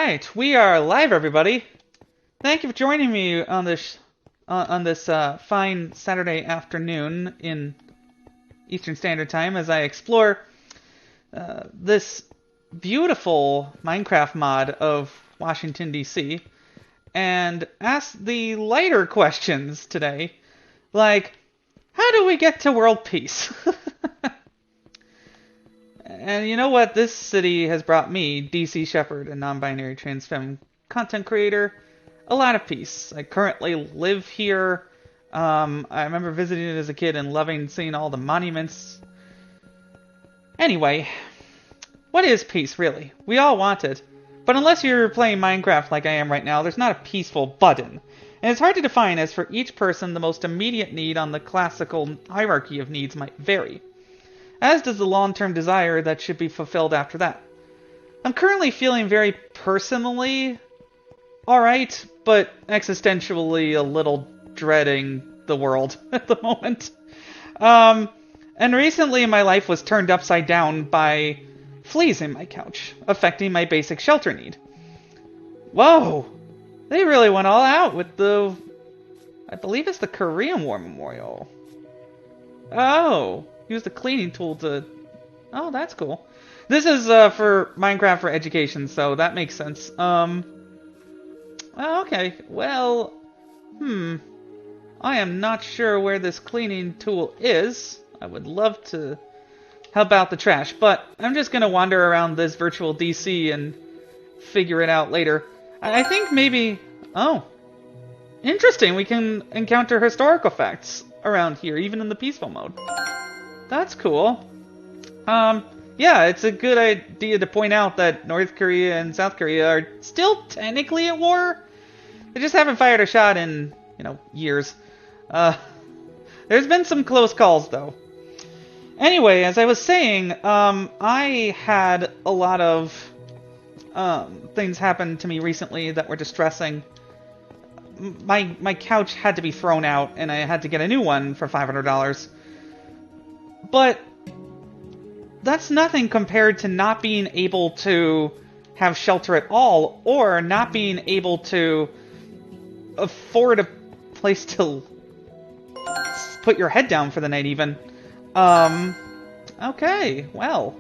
right, we are live, everybody. Thank you for joining me on this fine Saturday afternoon in Eastern Standard Time as I explore this beautiful Minecraft mod of Washington, D.C. and ask the lighter questions today, like, how do we get to world peace? And you know what? This city has brought me, DC Shepherd, a non-binary trans femme content creator, a lot of peace. I currently live here. I remember visiting it as a kid and loving seeing all the monuments. Anyway, what is peace, really? We all want it. But unless you're playing Minecraft like I am right now, there's not a peaceful button. And it's hard to define, as for each person, the most immediate need on the classical hierarchy of needs might vary, as does the long-term desire that should be fulfilled after that. I'm currently feeling very personally alright, but existentially a little dreading the world at the moment. And recently my life was turned upside down by fleas in my couch, affecting my basic shelter need. Whoa! They really went all out with the... I believe it's the Korean War Memorial. Oh! Use the cleaning tool to... Oh, that's cool. This is for Minecraft for education, so that makes sense. Okay. Well, I am not sure where this cleaning tool is. I would love to help out the trash, but I'm just gonna wander around this virtual DC and figure it out later. I think maybe... Oh. Interesting, we can encounter historical facts around here, even in the peaceful mode. That's cool. Yeah, it's a good idea to point out that North Korea and South Korea are still technically at war. They just haven't fired a shot in, years. There's been some close calls, though. Anyway, as I was saying, I had a lot of things happen to me recently that were distressing. My couch had to be thrown out, and I had to get a new one for $500. But that's nothing compared to not being able to have shelter at all, or not being able to afford a place to put your head down for the night, even. Okay, well.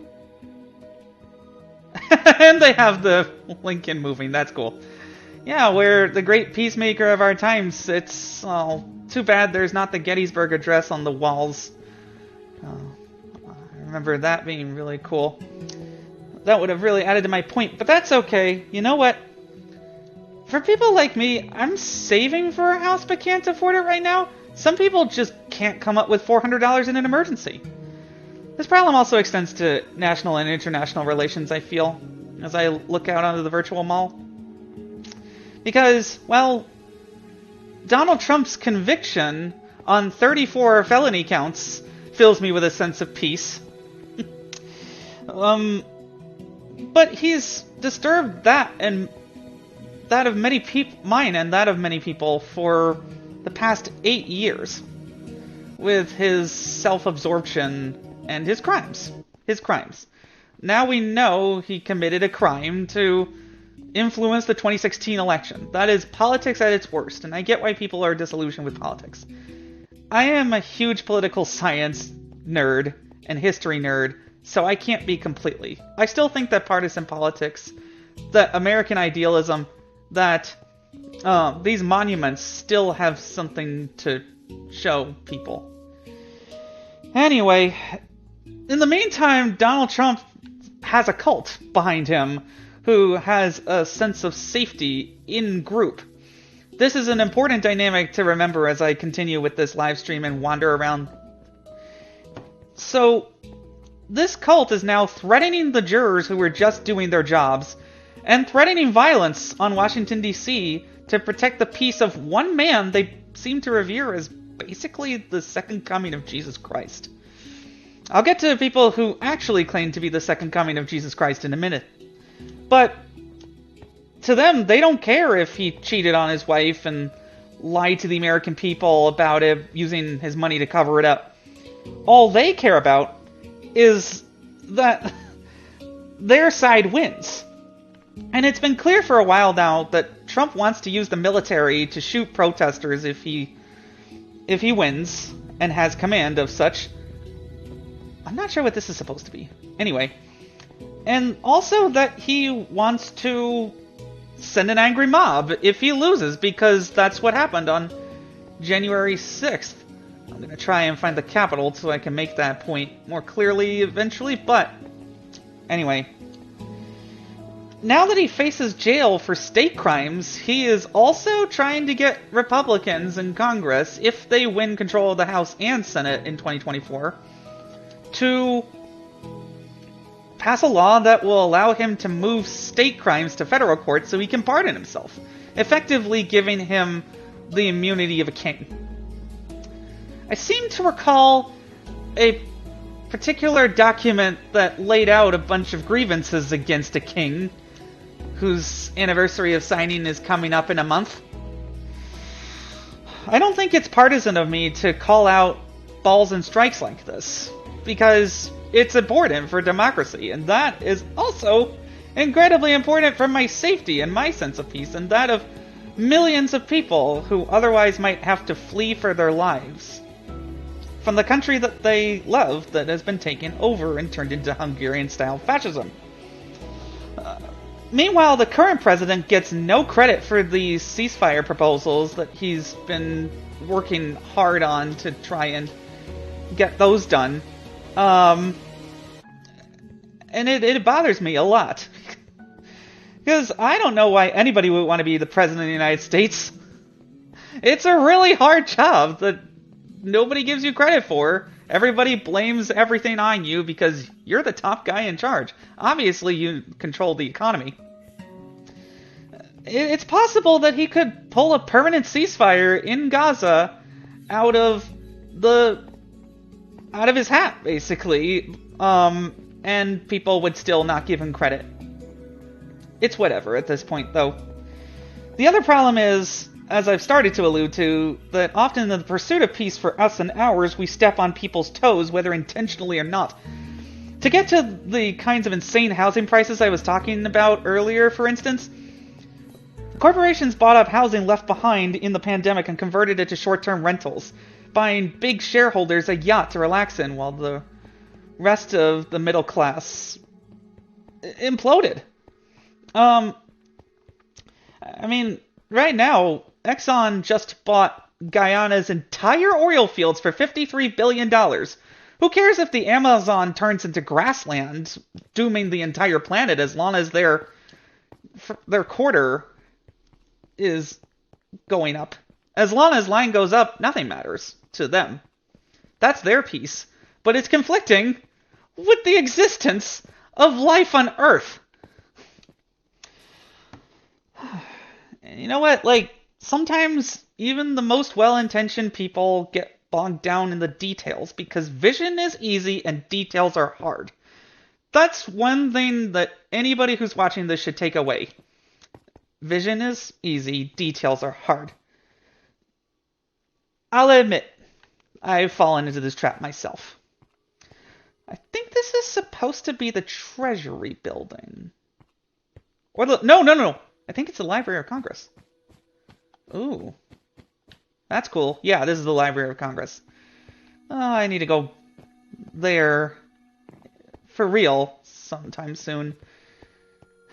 And they have the Lincoln moving, that's cool. Yeah, we're the great peacemaker of our times. It's too bad there's not the Gettysburg Address on the walls. I remember that being really cool. That would have really added to my point, but that's okay. You know what? For people like me, I'm saving for a house but can't afford it right now. Some people just can't come up with $400 in an emergency. This problem also extends to national and international relations, I feel, as I look out onto the virtual mall. Because, well, Donald Trump's conviction on 34 felony counts fills me with a sense of peace. But he's disturbed that and that of many people, mine and that of many people, for the past 8 years, with his self-absorption and his crimes. Now we know he committed a crime to influence the 2016 election. That is politics at its worst, and I get why people are disillusioned with politics. I am a huge political science nerd and history nerd, so I can't be completely. I still think that partisan politics, that American idealism, that these monuments still have something to show people. Anyway, in the meantime, Donald Trump has a cult behind him who has a sense of safety in group. This is an important dynamic to remember as I continue with this live stream and wander around. So, this cult is now threatening the jurors who were just doing their jobs, and threatening violence on Washington, D.C. to protect the peace of one man they seem to revere as basically the second coming of Jesus Christ. I'll get to people who actually claim to be the second coming of Jesus Christ in a minute. But to them, they don't care if he cheated on his wife and lied to the American people about it, using his money to cover it up. All they care about is that their side wins. And it's been clear for a while now that Trump wants to use the military to shoot protesters if he wins and has command of such. I'm not sure what this is supposed to be. Anyway. And also that he wants to send an angry mob if he loses, because that's what happened on January 6th. I'm going to try and find the Capitol so I can make that point more clearly eventually, but anyway. Now that he faces jail for state crimes, he is also trying to get Republicans in Congress, if they win control of the House and Senate in 2024, to pass a law that will allow him to move state crimes to federal court so he can pardon himself, effectively giving him the immunity of a king. I seem to recall a particular document that laid out a bunch of grievances against a king whose anniversary of signing is coming up in a month. I don't think it's partisan of me to call out balls and strikes like this, because it's important for democracy, and that is also incredibly important for my safety and my sense of peace, and that of millions of people who otherwise might have to flee for their lives from the country that they love that has been taken over and turned into Hungarian-style fascism. Meanwhile, the current president gets no credit for these ceasefire proposals that he's been working hard on to try and get those done. And it bothers me a lot. Because I don't know why anybody would want to be the president of the United States. It's a really hard job that nobody gives you credit for. Everybody blames everything on you because you're the top guy in charge. Obviously, you control the economy. It's possible that he could pull a permanent ceasefire in Gaza out of his hat, basically, and people would still not give him credit. It's whatever at this point, though. The other problem is, as I've started to allude to, that often in the pursuit of peace for us and ours, we step on people's toes, whether intentionally or not. To get to the kinds of insane housing prices I was talking about earlier, for instance, corporations bought up housing left behind in the pandemic and converted it to short-term rentals, buying big shareholders a yacht to relax in while the rest of the middle class imploded. I mean, right now, Exxon just bought Guyana's entire oil fields for $53 billion. Who cares if the Amazon turns into grassland, dooming the entire planet, as long as their quarter is going up? As long as line goes up, nothing matters to them. That's their piece. But it's conflicting with the existence of life on Earth. And you know what? Like, sometimes even the most well-intentioned people get bogged down in the details because vision is easy and details are hard. That's one thing that anybody who's watching this should take away. Vision is easy, details are hard. I'll admit, I've fallen into this trap myself. I think this is supposed to be the Treasury building. Or no. I think it's the Library of Congress. Ooh. That's cool. Yeah, this is the Library of Congress. Oh, I need to go there for real sometime soon.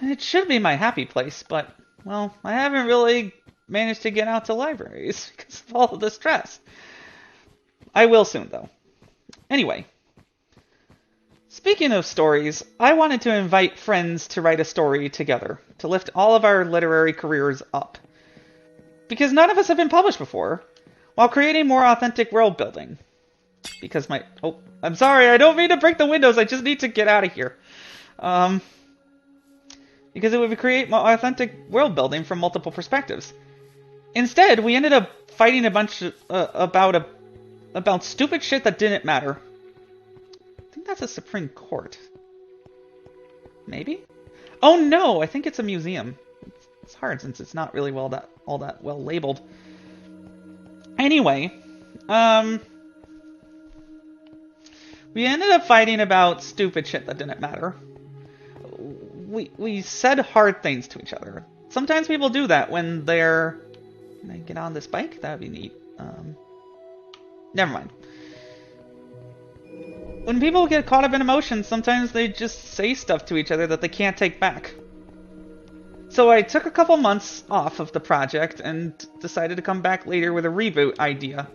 It should be my happy place, but, well, I haven't really managed to get out to libraries because of all of the stress. I will soon, though. Anyway. Speaking of stories, I wanted to invite friends to write a story together, to lift all of our literary careers up. Because none of us have been published before, while creating more authentic world building. Because I'm sorry, I don't mean to break the windows, I just need to get out of here. Because it would create more authentic world building from multiple perspectives. Instead, we ended up fighting a bunch about stupid shit that didn't matter. I think that's a Supreme Court. Maybe? Oh no, I think it's a museum. It's hard since it's not really all that well labeled. Anyway, we ended up fighting about stupid shit that didn't matter. we said hard things to each other. Sometimes people do that when they're... Can I get on this bike? That would be neat. Never mind. When people get caught up in emotions, sometimes they just say stuff to each other that they can't take back. So I took a couple months off of the project and decided to come back later with a reboot idea.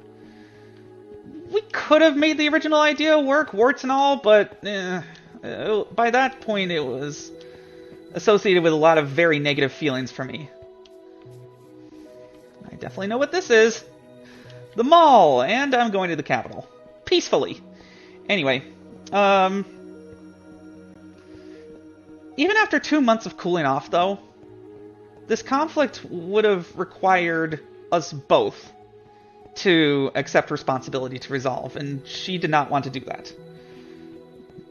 We could have made the original idea work, warts and all, but by that point it was associated with a lot of very negative feelings for me. I definitely know what this is. The mall, and I'm going to the Capitol. Peacefully. Anyway, even after 2 months of cooling off, though, this conflict would have required us both to accept responsibility to resolve, and she did not want to do that.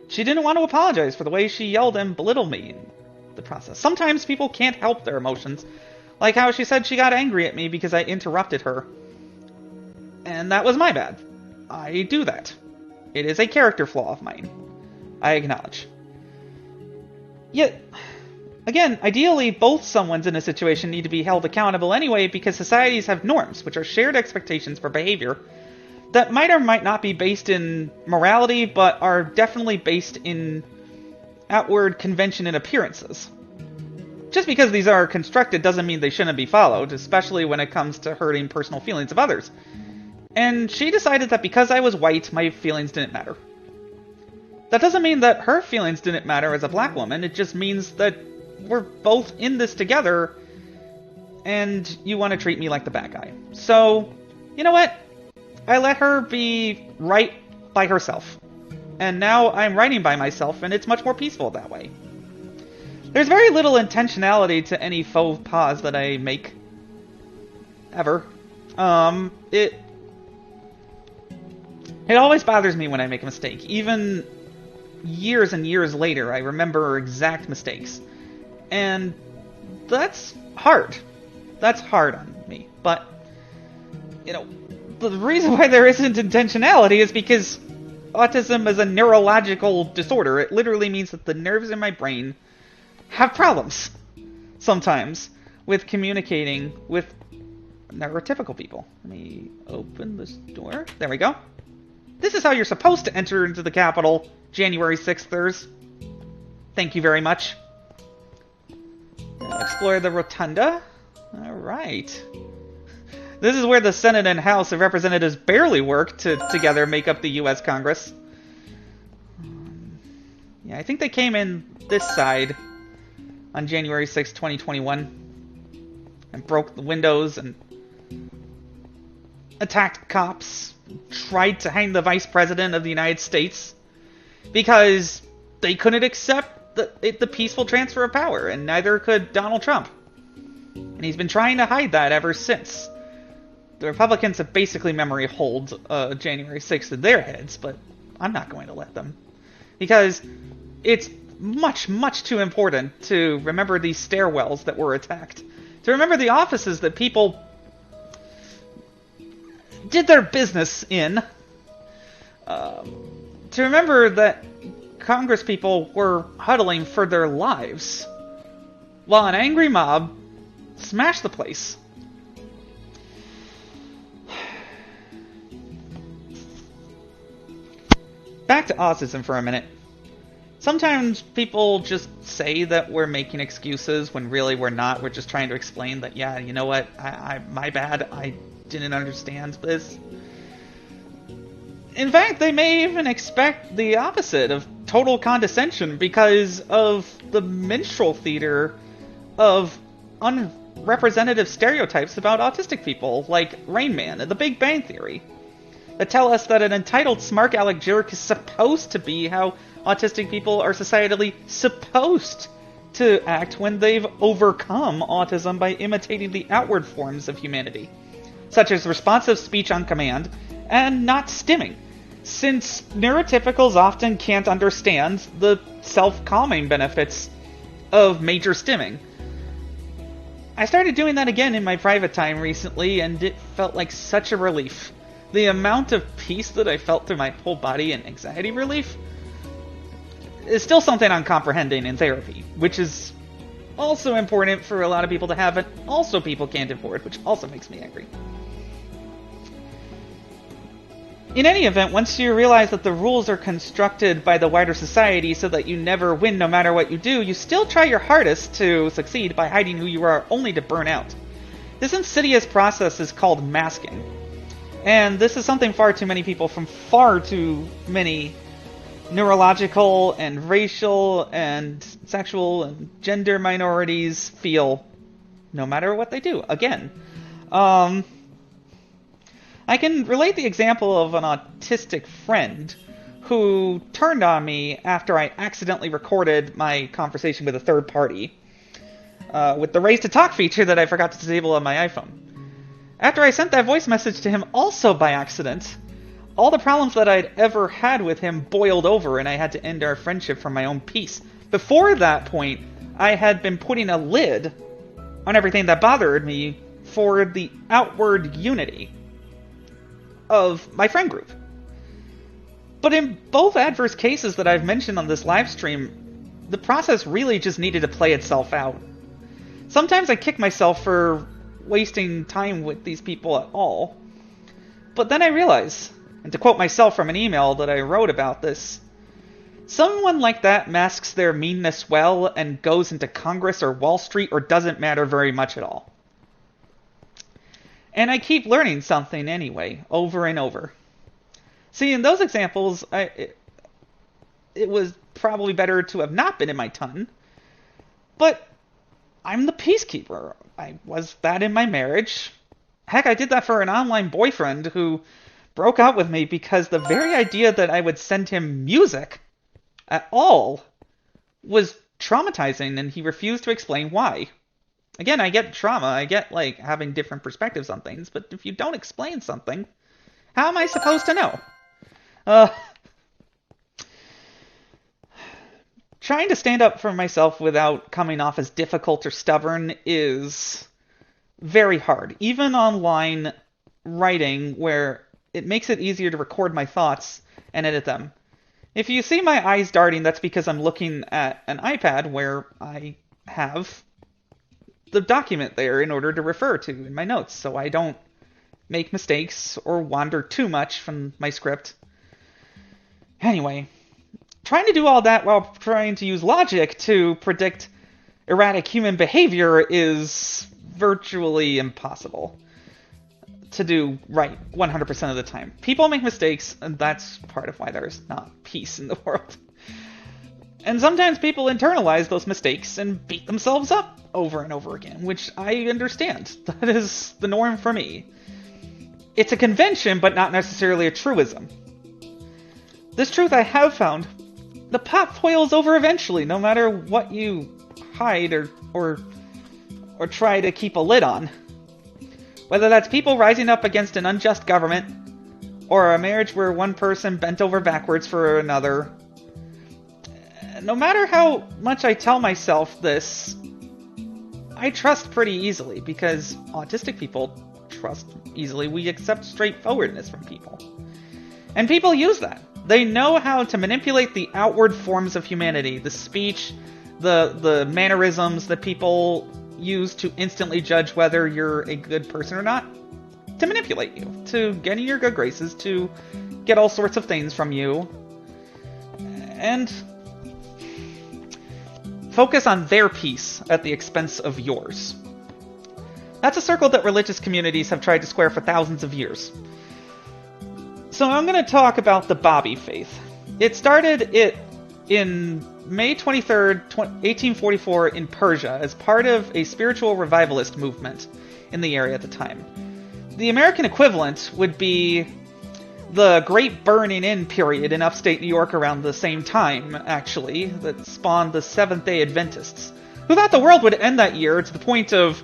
She didn't want to apologize for the way she yelled and belittled me in the process. Sometimes people can't help their emotions, like how she said she got angry at me because I interrupted her. And that was my bad. I do that. It is a character flaw of mine. I acknowledge. Yet, again, ideally, both someone's in a situation need to be held accountable anyway, because societies have norms, which are shared expectations for behavior, that might or might not be based in morality, but are definitely based in outward convention and appearances. Just because these are constructed doesn't mean they shouldn't be followed, especially when it comes to hurting personal feelings of others. And she decided that because I was white, my feelings didn't matter. That doesn't mean that her feelings didn't matter as a black woman, it just means that we're both in this together, and you want to treat me like the bad guy. So, you know what? I let her be right by herself. And now I'm writing by myself, and it's much more peaceful that way. There's very little intentionality to any faux pas that I make. Ever. It always bothers me when I make a mistake. Even years and years later, I remember exact mistakes. And that's hard. That's hard on me. But, you know, the reason why there isn't intentionality is because autism is a neurological disorder. It literally means that the nerves in my brain have problems sometimes with communicating with neurotypical people. Let me open this door. There we go. This is how you're supposed to enter into the Capitol, January 6th. Thank you very much. Explore the rotunda. Alright. This is where the Senate and House of Representatives barely work to together make up the U.S. Congress. Yeah, I think they came in this side on January 6, 2021. And broke the windows and attacked cops. Tried to hang the Vice President of the United States because they couldn't accept the peaceful transfer of power, and neither could Donald Trump. And he's been trying to hide that ever since. The Republicans have basically memory holed January 6th in their heads, but I'm not going to let them. Because it's much, much too important to remember these stairwells that were attacked. To remember the offices that people did their business in. To remember that Congress people were huddling for their lives while an angry mob smashed the place. Back to autism for a minute. Sometimes people just say that we're making excuses when really we're not. We're just trying to explain that, yeah, you know what, my bad, I didn't understand this. In fact, they may even expect the opposite of total condescension because of the minstrel theater of unrepresentative stereotypes about autistic people, like Rain Man and The Big Bang Theory, that tell us that an entitled smart aleck jerk is supposed to be how autistic people are societally supposed to act when they've overcome autism by imitating the outward forms of humanity, such as responsive speech on command and not stimming, since neurotypicals often can't understand the self-calming benefits of major stimming. I started doing that again in my private time recently, and it felt like such a relief. The amount of peace that I felt through my whole body and anxiety relief, is still something I'm comprehending in therapy, which is also important for a lot of people to have, and also people can't afford, which also makes me angry. In any event, once you realize that the rules are constructed by the wider society so that you never win no matter what you do, you still try your hardest to succeed by hiding who you are, only to burn out. This insidious process is called masking. And this is something far too many people from far too many neurological and racial and sexual and gender minorities feel no matter what they do. Again, I can relate the example of an autistic friend who turned on me after I accidentally recorded my conversation with a third party with the Raise to Talk feature that I forgot to disable on my iPhone. After I sent that voice message to him also by accident, all the problems that I'd ever had with him boiled over and I had to end our friendship for my own peace. Before that point, I had been putting a lid on everything that bothered me for the outward unity of my friend group. But in both adverse cases that I've mentioned on this live stream, the process really just needed to play itself out. Sometimes I kick myself for wasting time with these people at all. But then I realize, and to quote myself from an email that I wrote about this, someone like that masks their meanness well and goes into Congress or Wall Street or doesn't matter very much at all. And I keep learning something anyway, over and over. See, in those examples, it was probably better to have not been in my ton. But I'm the peacekeeper. I was that in my marriage. Heck, I did that for an online boyfriend who broke out with me because the very idea that I would send him music at all was traumatizing, and he refused to explain why. Again, I get trauma, I get, like, having different perspectives on things, but if you don't explain something, how am I supposed to know? Trying to stand up for myself without coming off as difficult or stubborn is very hard. Even online writing, where it makes it easier to record my thoughts and edit them. If you see my eyes darting, that's because I'm looking at an iPad where I have the document there in order to refer to in my notes, so I don't make mistakes or wander too much from my script. Anyway, trying to do all that while trying to use logic to predict erratic human behavior is virtually impossible to do right 100% of the time. People make mistakes, and that's part of why there's not peace in the world. And sometimes people internalize those mistakes and beat themselves up over and over again, which I understand. That is the norm for me. It's a convention, but not necessarily a truism. This truth I have found: the pot boils over eventually, no matter what you hide or try to keep a lid on. Whether that's people rising up against an unjust government, or a marriage where one person bent over backwards for another. No matter how much I tell myself this, I trust pretty easily, because autistic people trust easily. We accept straightforwardness from people. And people use that. They know how to manipulate the outward forms of humanity, the speech, the mannerisms that people use to instantly judge whether you're a good person or not, to manipulate you, to get in your good graces, to get all sorts of things from you, and focus on their peace at the expense of yours. That's a circle that religious communities have tried to square for thousands of years. So I'm going to talk about the Baha'i Faith. It started in May 23rd, 1844 in Persia as part of a spiritual revivalist movement in the area at the time. The American equivalent would be the Great Burning In period in upstate New York around the same time, actually, that spawned the Seventh-day Adventists, who thought the world would end that year to the point of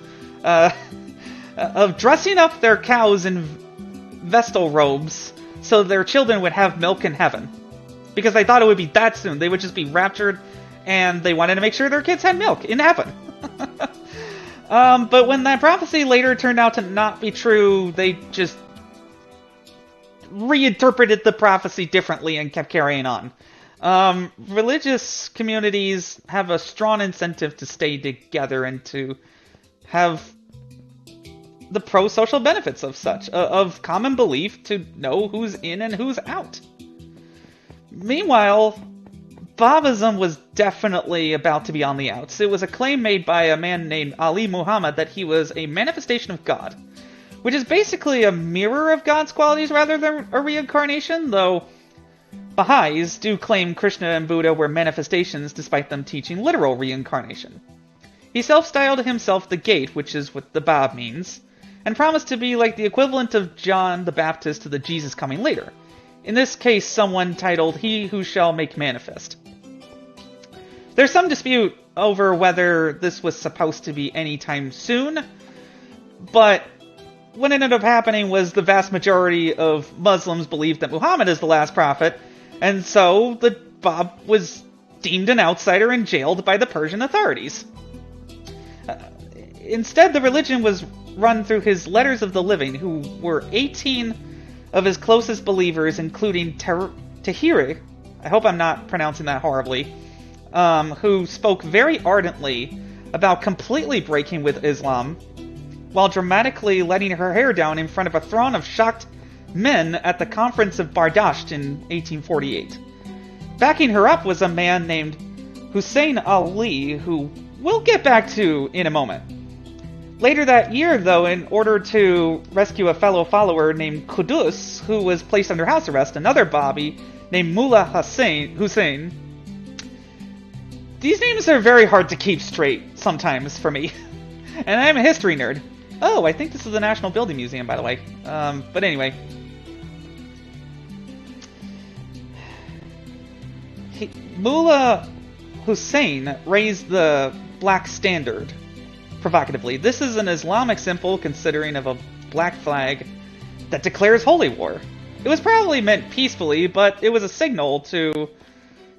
dressing up their cows in vestal robes so their children would have milk in heaven. Because they thought it would be that soon. They would just be raptured, and they wanted to make sure their kids had milk in heaven. But when that prophecy later turned out to not be true, they just reinterpreted the prophecy differently and kept carrying on. Religious communities have a strong incentive to stay together and to have the pro-social benefits of such, of common belief to know who's in and who's out. Meanwhile, Babism was definitely about to be on the outs. It was a claim made by a man named Ali Muhammad that he was a manifestation of God, which is basically a mirror of God's qualities rather than a reincarnation, though Baha'is do claim Krishna and Buddha were manifestations despite them teaching literal reincarnation. He self-styled himself the Gate, which is what the Bab means, and promised to be like the equivalent of John the Baptist to the Jesus coming later. In this case, someone titled He Who Shall Make Manifest. There's some dispute over whether this was supposed to be anytime soon, but what ended up happening was the vast majority of Muslims believed that Muhammad is the last prophet, and so the Bab was deemed an outsider and jailed by the Persian authorities. Instead, the religion was run through his Letters of the Living, who were 18 of his closest believers, including Tahiri, I hope I'm not pronouncing that horribly, who spoke very ardently about completely breaking with Islam, while dramatically letting her hair down in front of a throng of shocked men at the Conference of Bardasht in 1848. Backing her up was a man named Hussein Ali, who we'll get back to in a moment. Later that year, though, in order to rescue a fellow follower named Qudus, who was placed under house arrest, another Babi named Mullah Hussein. These names are very hard to keep straight sometimes for me, and I'm a history nerd. Oh, I think this is the National Building Museum, by the way. But anyway. Mullah Hussein raised the black standard, provocatively. This is an Islamic symbol considering of a black flag that declares holy war. It was probably meant peacefully, but it was a signal to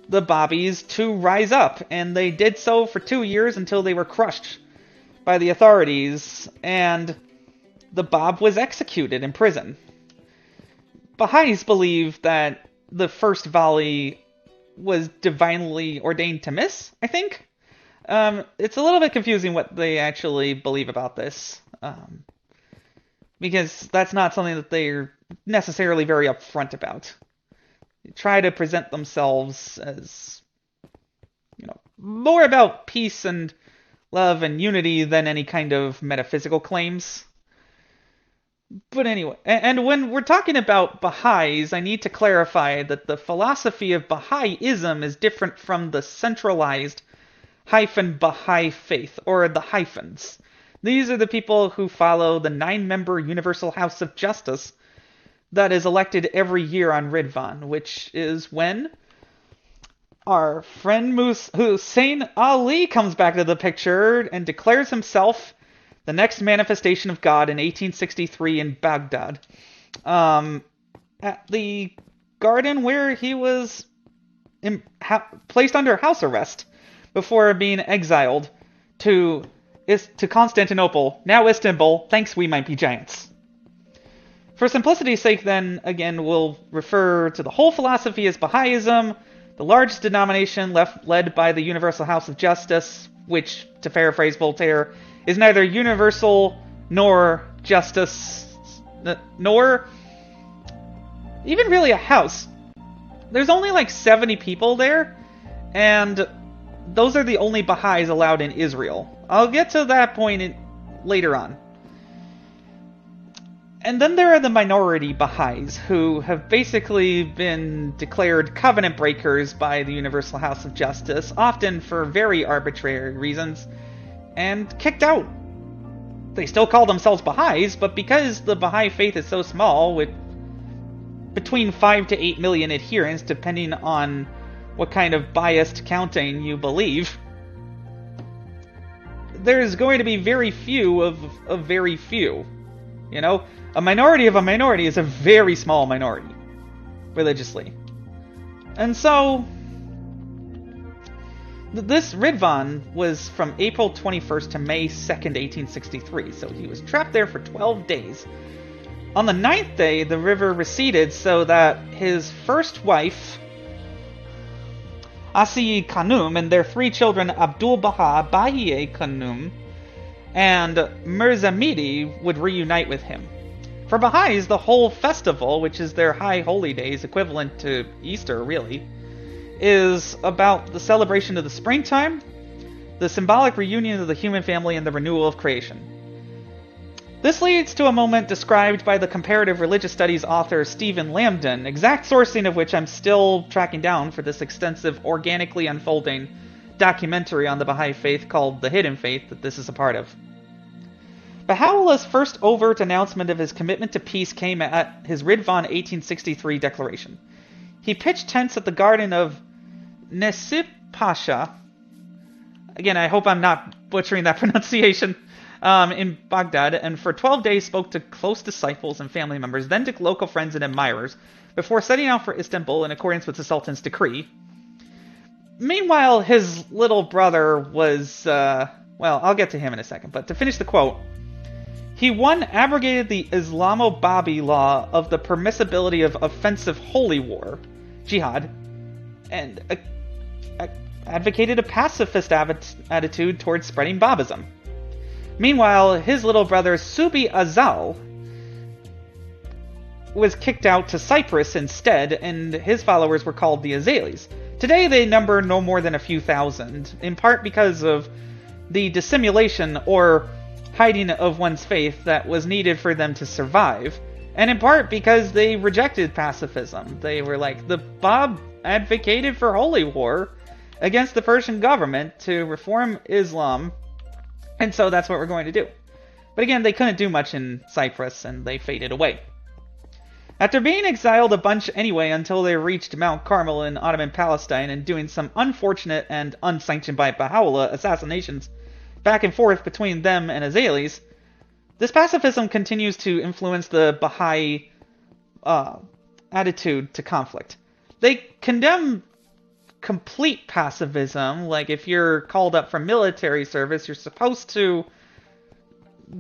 the Babis to rise up, and they did so for 2 years until they were crushed by the authorities, and the Bab was executed in prison. Baha'is believe that the first volley was divinely ordained to miss, I think. It's a little bit confusing what they actually believe about this, because that's not something that they're necessarily very upfront about. They try to present themselves as, more about peace and love and unity than any kind of metaphysical claims. But anyway, and when we're talking about Baha'is, I need to clarify that the philosophy of Baha'ism is different from the centralized Haifan Baha'i Faith, or the Haifans. These are the people who follow the 9-member Universal House of Justice that is elected every year on Ridvan, which is when our friend Hussein Ali comes back to the picture and declares himself the next manifestation of God in 1863 in Baghdad, at the garden where he was placed under house arrest before being exiled to Constantinople, now Istanbul, thanks we might be giants. For simplicity's sake, then, again, we'll refer to the whole philosophy as Baha'ism, the largest denomination led by the Universal House of Justice, which, to paraphrase Voltaire, is neither universal nor justice, nor even really a house. There's only like 70 people there, and those are the only Baha'is allowed in Israel. I'll get to that point later on. And then there are the minority Baha'is, who have basically been declared covenant breakers by the Universal House of Justice, often for very arbitrary reasons, and kicked out. They still call themselves Baha'is, but because the Baha'i Faith is so small, with between 5 to 8 million adherents, depending on what kind of biased counting you believe, there's going to be very few of very few. A minority of a minority is a very small minority, religiously. And so, this Ridvan was from April 21st to May 2nd, 1863, so he was trapped there for 12 days. On the 9th day, the river receded so that his first wife, Asiyi Khanum and their 3 children Abdul Baha Baha'is Kowtow and Mirza Mehdi would reunite with him. For Baha'is, the whole festival, which is their high holy days, equivalent to Easter really, is about the celebration of the springtime, the symbolic reunion of the human family, and the renewal of creation. This leads to a moment described by the comparative religious studies author Stephen Lambden, exact sourcing of which I'm still tracking down for this extensive, organically unfolding documentary on the Baha'i Faith called The Hidden Faith that this is a part of. Baha'ullah's first overt announcement of his commitment to peace came at his Ridvan 1863 declaration. He pitched tents at the garden of Nesip Pasha. Again, I hope I'm not butchering that pronunciation. In Baghdad, and for 12 days spoke to close disciples and family members, then to local friends and admirers, before setting out for Istanbul in accordance with the Sultan's decree. Meanwhile, his little brother was, well, I'll get to him in a second, but to finish the quote, he abrogated the Islamo-Babi law of the permissibility of offensive holy war, jihad, and advocated a pacifist attitude towards spreading Babism. Meanwhile, his little brother Subi Azal was kicked out to Cyprus instead, and his followers were called the Azalis. Today they number no more than a few thousand, in part because of the dissimulation or hiding of one's faith that was needed for them to survive, and in part because they rejected pacifism. They were like, the Bab advocated for holy war against the Persian government to reform Islam, and so that's what we're going to do. But again, they couldn't do much in Cyprus, and they faded away. After being exiled a bunch anyway until they reached Mount Carmel in Ottoman Palestine and doing some unfortunate and unsanctioned by Bahaullah assassinations back and forth between them and Azalis, this pacifism continues to influence the Baha'i attitude to conflict. They condemn complete pacifism, like if you're called up for military service, you're supposed to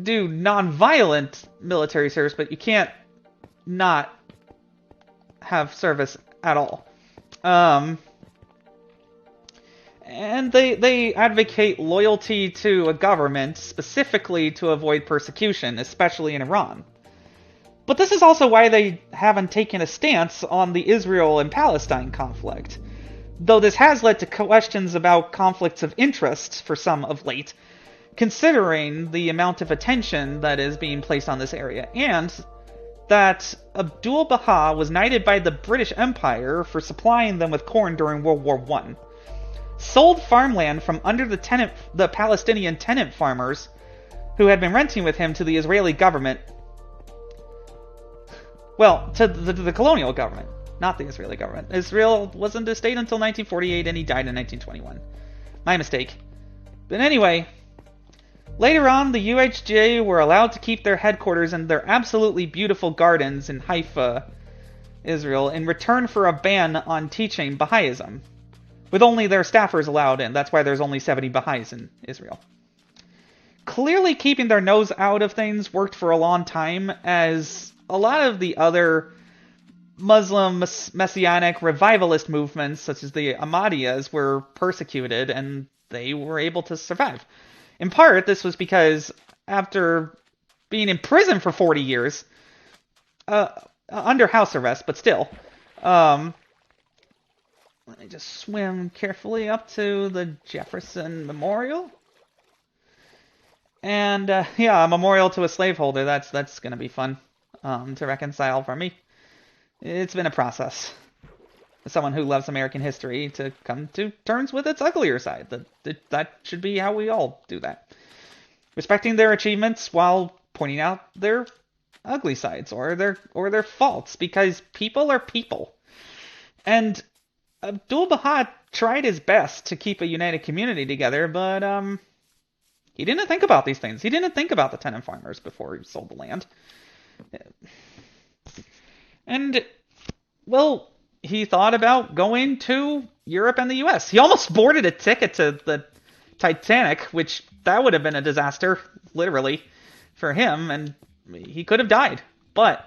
do non-violent military service, but you can't not have service at all. And they advocate loyalty to a government, specifically to avoid persecution, especially in Iran. But this is also why they haven't taken a stance on the Israel and Palestine conflict. Though this has led to questions about conflicts of interest for some of late, considering the amount of attention that is being placed on this area, and that Abdul Baha was knighted by the British Empire for supplying them with corn during World War I, sold farmland from under the Palestinian tenant farmers who had been renting with him to the Israeli government, well, to the colonial government. Not the Israeli government. Israel wasn't a state until 1948, and he died in 1921. My mistake. But anyway, later on, the UHJ were allowed to keep their headquarters and their absolutely beautiful gardens in Haifa, Israel, in return for a ban on teaching Baha'ism, with only their staffers allowed in. That's why there's only 70 Baha'is in Israel. Clearly keeping their nose out of things worked for a long time, as a lot of the other Muslim messianic revivalist movements, such as the Ahmadiyas, were persecuted, and they were able to survive. In part, this was because after being in prison for 40 years, under house arrest, but still, let me just swim carefully up to the Jefferson Memorial. And, yeah, a memorial to a slaveholder, that's gonna be fun to reconcile for me. It's been a process. As someone who loves American history, to come to terms with its uglier side. That should be how we all do that. Respecting their achievements while pointing out their ugly sides or their faults, because people are people. And Abdul Baha tried his best to keep a united community together, but he didn't think about these things. He didn't think about the tenant farmers before he sold the land. And, well, he thought about going to Europe and the US. He almost boarded a ticket to the Titanic, which that would have been a disaster, literally, for him, and he could have died. But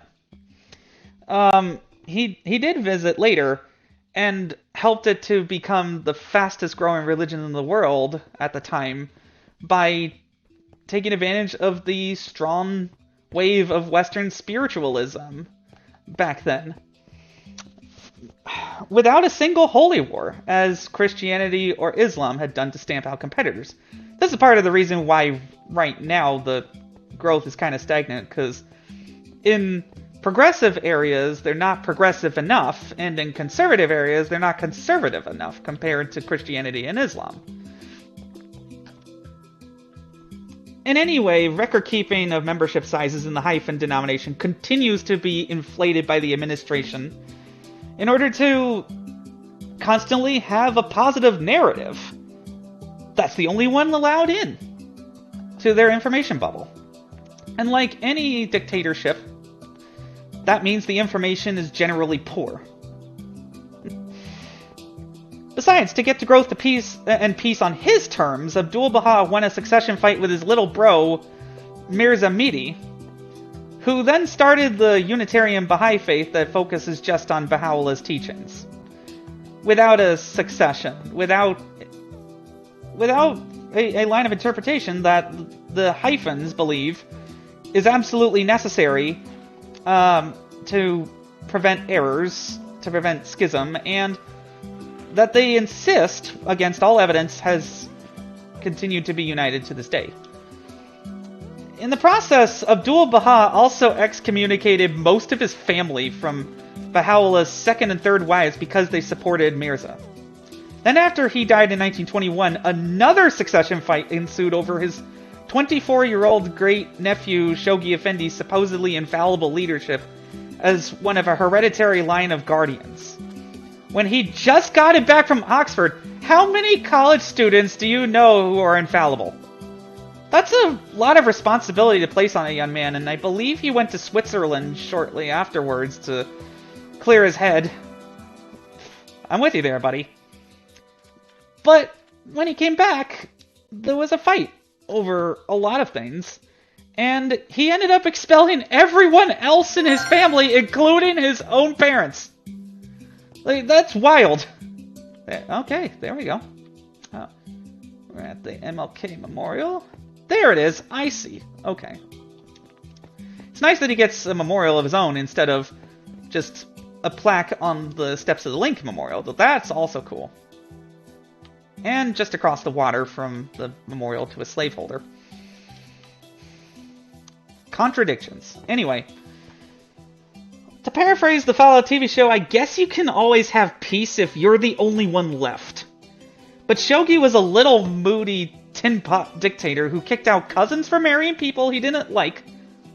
he did visit later, and helped it to become the fastest growing religion in the world at the time by taking advantage of the strong wave of Western spiritualism back then. Without a single holy war, as Christianity or Islam had done to stamp out competitors. This is part of the reason why right now the growth is kind of stagnant, because in progressive areas, they're not progressive enough, and in conservative areas, they're not conservative enough compared to Christianity and Islam. In any way, record-keeping of membership sizes in the Haifan denomination continues to be inflated by the administration in order to constantly have a positive narrative. That's the only one allowed in to their information bubble. And like any dictatorship, that means the information is generally poor. Besides, to get to growth to peace on his terms, Abdul Baha won a succession fight with his little bro, Mirza Mehdi, who then started the Unitarian Baha'i Faith that focuses just on Baha'ullah's teachings. Without a succession, without a line of interpretation that the Haifans believe is absolutely necessary to prevent errors, to prevent schism, and that they insist, against all evidence, has continued to be united to this day. In the process, Abdul Baha also excommunicated most of his family from Baha'ullah's second and third wives because they supported Mirza. Then after he died in 1921, another succession fight ensued over his 24-year-old great-nephew Shoghi Effendi's supposedly infallible leadership as one of a hereditary line of guardians. When he just got it back from Oxford, how many college students do you know who are infallible? That's a lot of responsibility to place on a young man, and I believe he went to Switzerland shortly afterwards to clear his head. I'm with you there, buddy. But when he came back, there was a fight over a lot of things, and he ended up expelling everyone else in his family, including his own parents. Like, that's wild. Okay, there we go. Oh, we're at the MLK Memorial. There it is. I see. Okay. It's nice that he gets a memorial of his own instead of just a plaque on the steps of the Lincoln Memorial. That's also cool. And just across the water from the memorial to a slaveholder. Contradictions. Anyway, to paraphrase the Fallout TV show, I guess you can always have peace if you're the only one left. But Shoghi was a little moody tin pot dictator who kicked out cousins for marrying people he didn't like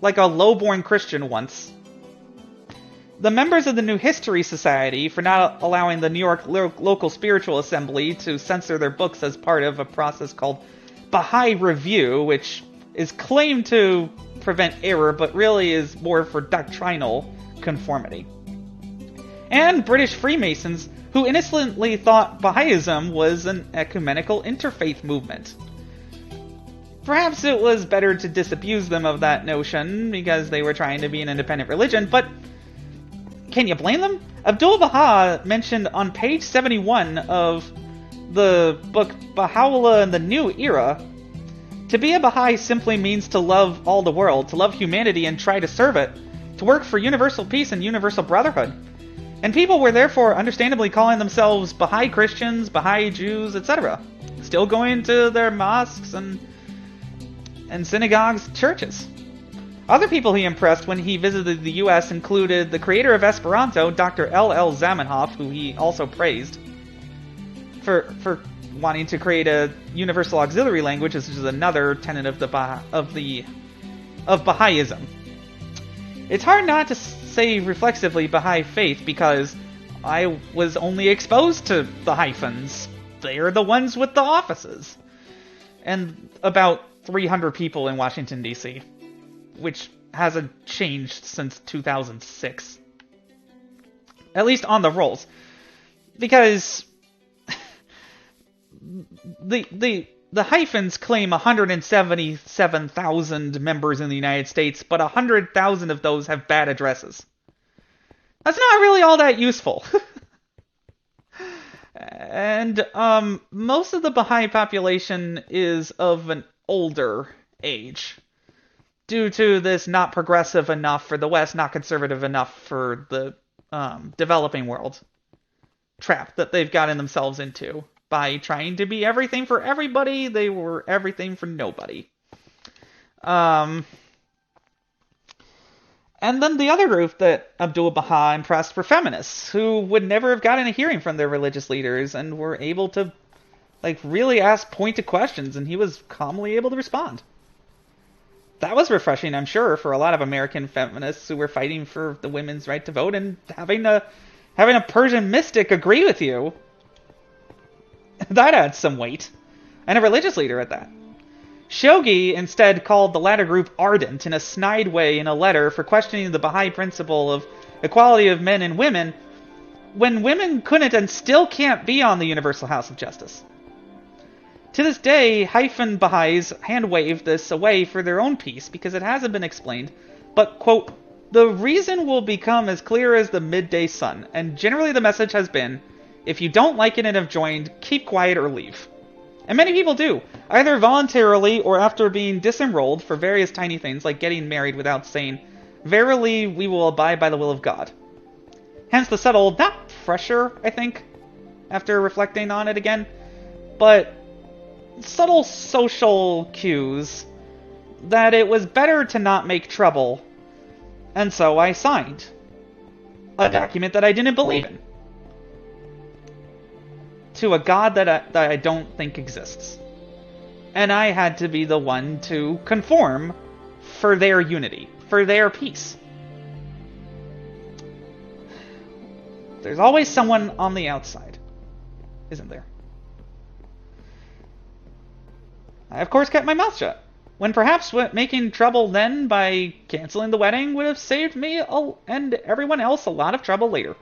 a low-born Christian once. The members of the New History Society for not allowing the New York Local Spiritual Assembly to censor their books as part of a process called Baha'i Review, which is claimed to prevent error, but really is more for doctrinal conformity. And British Freemasons, who innocently thought Baha'ism was an ecumenical interfaith movement. Perhaps it was better to disabuse them of that notion, because they were trying to be an independent religion, but can you blame them? Abdul Baha mentioned on page 71 of the book Bahaullah and the New Era, to be a Baha'i simply means to love all the world, to love humanity and try to serve it, to work for universal peace and universal brotherhood. And people were therefore understandably calling themselves Baha'i Christians, Baha'i Jews, etc. Still going to their mosques and synagogues, churches. Other people he impressed when he visited the US included the creator of Esperanto, Dr. L.L. Zamenhof, who he also praised for wanting to create a universal auxiliary language, which is another tenet of Baha'ism. It's hard not to say reflexively Baha'i Faith because I was only exposed to the Haifans. They're the ones with the offices. And about 300 people in Washington, D.C., which hasn't changed since 2006. At least on the rolls. Because the Haifans claim 177,000 members in the United States, but 100,000 of those have bad addresses. That's not really all that useful. And most of the Baha'i population is of an older age, due to this not progressive enough for the West, not conservative enough for the developing world trap that they've gotten themselves into. By trying to be everything for everybody, they were everything for nobody. And then the other group that Abdul Baha impressed were feminists, who would never have gotten a hearing from their religious leaders and were able to, really ask pointed questions, and he was calmly able to respond. That was refreshing, I'm sure, for a lot of American feminists who were fighting for the women's right to vote, and having a Persian mystic agree with you, that adds some weight. And a religious leader at that. Shoghi instead called the latter group ardent in a snide way in a letter for questioning the Baha'i principle of equality of men and women, when women couldn't and still can't be on the Universal House of Justice. To this day, Haifan Baha'is hand-wave this away for their own peace because it hasn't been explained, but, quote, the reason will become as clear as the midday sun, and generally the message has been, if you don't like it and have joined, keep quiet or leave. And many people do, either voluntarily or after being disenrolled for various tiny things like getting married without saying, verily we will abide by the will of God. Hence the subtle, not pressure, I think, after reflecting on it again, but subtle social cues that it was better to not make trouble, and so I signed a document that I didn't believe in to a God that I don't think exists. And I had to be the one to conform for their unity, for their peace. There's always someone on the outside, isn't there? I, of course, kept my mouth shut, when perhaps making trouble then by canceling the wedding would have saved me and everyone else a lot of trouble later.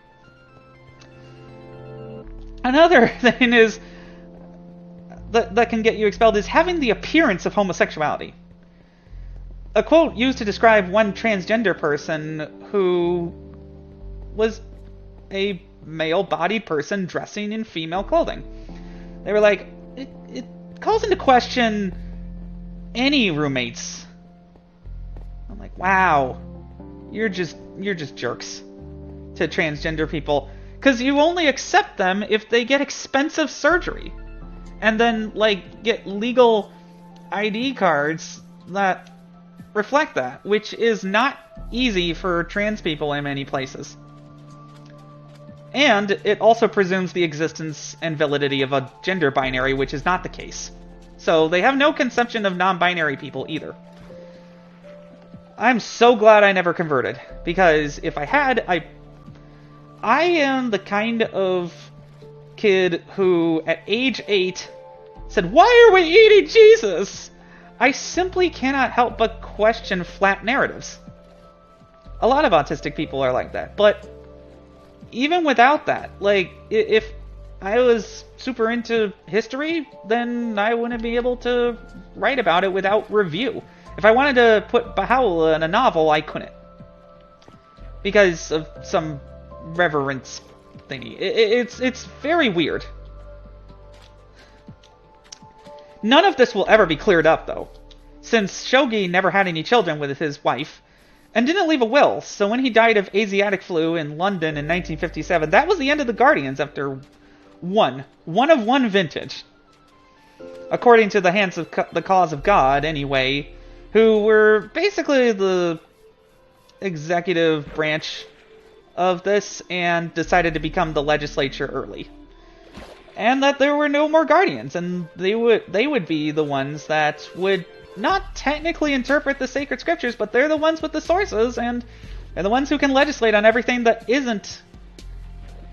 Another thing is that can get you expelled is having the appearance of homosexuality. A quote used to describe one transgender person who was a male-bodied person dressing in female clothing. They were like, it calls into question any roommates. I'm like, wow, you're just jerks to transgender people. Because you only accept them if they get expensive surgery. And then, get legal ID cards that reflect that. Which is not easy for trans people in many places. And it also presumes the existence and validity of a gender binary, which is not the case. So they have no conception of non-binary people either. I'm so glad I never converted. Because if I had, I am the kind of kid who, at age 8, said, why are we eating Jesus? I simply cannot help but question flat narratives. A lot of autistic people are like that, but even without that, if I was super into history, then I wouldn't be able to write about it without review. If I wanted to put Bahaullah in a novel, I couldn't. Because of some reverence thingy. It's very weird. None of this will ever be cleared up, though, since Shoghi never had any children with his wife, and didn't leave a will, so when he died of Asiatic flu in London in 1957, that was the end of the Guardians after one of one vintage. According to the Hands of the Cause of God, anyway, who were basically the executive branch of this and decided to become the legislature early. And that there were no more guardians, and they would be the ones that would not technically interpret the sacred scriptures, but they're the ones with the sources, and they're the ones who can legislate on everything that isn't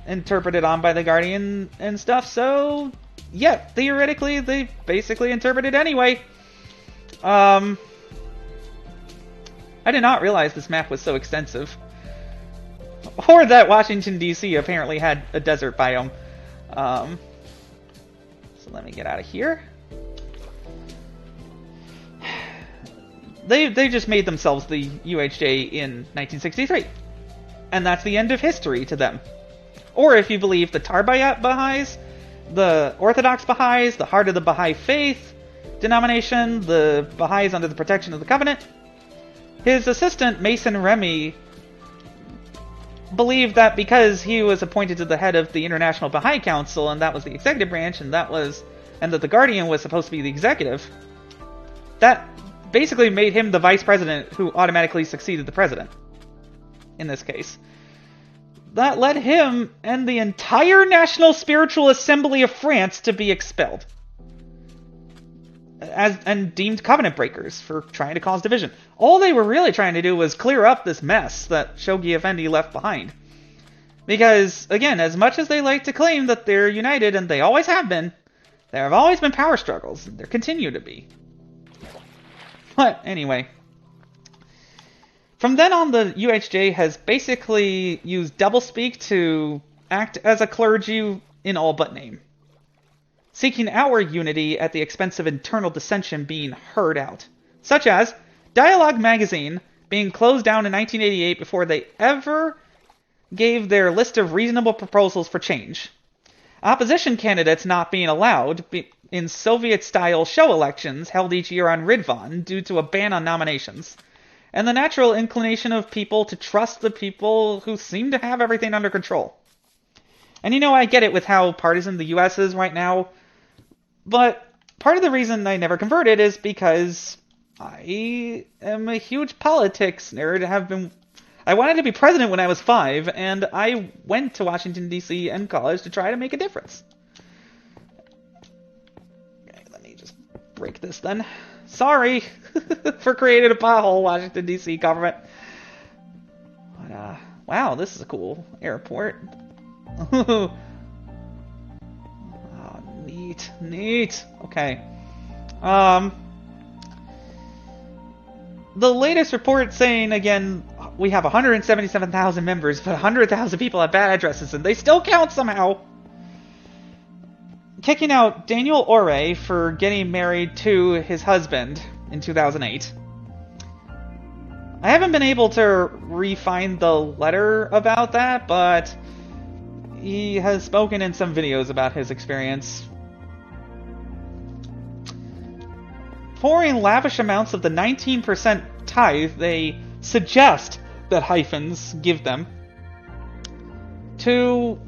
interpreted on by the guardian and stuff. So yeah, theoretically they basically interpret it anyway. I did not realize this map was so extensive. Or that Washington, D.C. apparently had a desert biome. So let me get out of here. They just made themselves the UHJ in 1963. And that's the end of history to them. Or if you believe the Tarbayat Baha'is, the Orthodox Baha'is, the Heart of the Baha'i Faith denomination, the Baha'is under the protection of the Covenant. His assistant, Mason Remy, believed that because he was appointed to the head of the International Baha'i Council, and that was the executive branch, and that the Guardian was supposed to be the executive, that basically made him the vice president who automatically succeeded the president, in this case. That led him and the entire National Spiritual Assembly of France to be expelled. And deemed covenant breakers for trying to cause division. All they were really trying to do was clear up this mess that Shoghi Effendi left behind. Because, again, as much as they like to claim that they're united, and they always have been, there have always been power struggles, and there continue to be. But, anyway. From then on, the UHJ has basically used doublespeak to act as a clergy in all but name, seeking outward unity at the expense of internal dissension being heard out, such as Dialogue magazine being closed down in 1988 before they ever gave their list of reasonable proposals for change, opposition candidates not being allowed in Soviet-style show elections held each year on Ridvan due to a ban on nominations, and the natural inclination of people to trust the people who seem to have everything under control. And you know, I get it with how partisan the US is right now, but part of the reason I never converted is because I am a huge politics nerd. I wanted to be president when I was 5, and I went to Washington, D.C. and college to try to make a difference. Okay, let me just break this then. Sorry for creating a pothole, Washington, D.C. government. But, wow, this is a cool airport. Oh, neat. Okay. The latest report saying, again, we have 177,000 members, but 100,000 people have bad addresses, and they still count somehow. Kicking out Daniel Ore for getting married to his husband in 2008. I haven't been able to refine the letter about that, but he has spoken in some videos about his experience. Pouring lavish amounts of the 19% tithe they suggest that hyphens give them to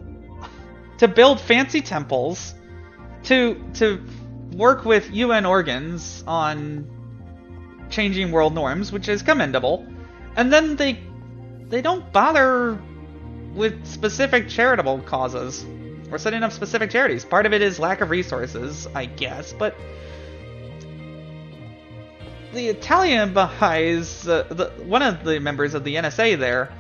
build fancy temples, to work with UN organs on changing world norms, which is commendable, and then they don't bother with specific charitable causes or setting up specific charities. Part of it is lack of resources, I guess, but the Italian Baha'is, one of the members of the NSA there,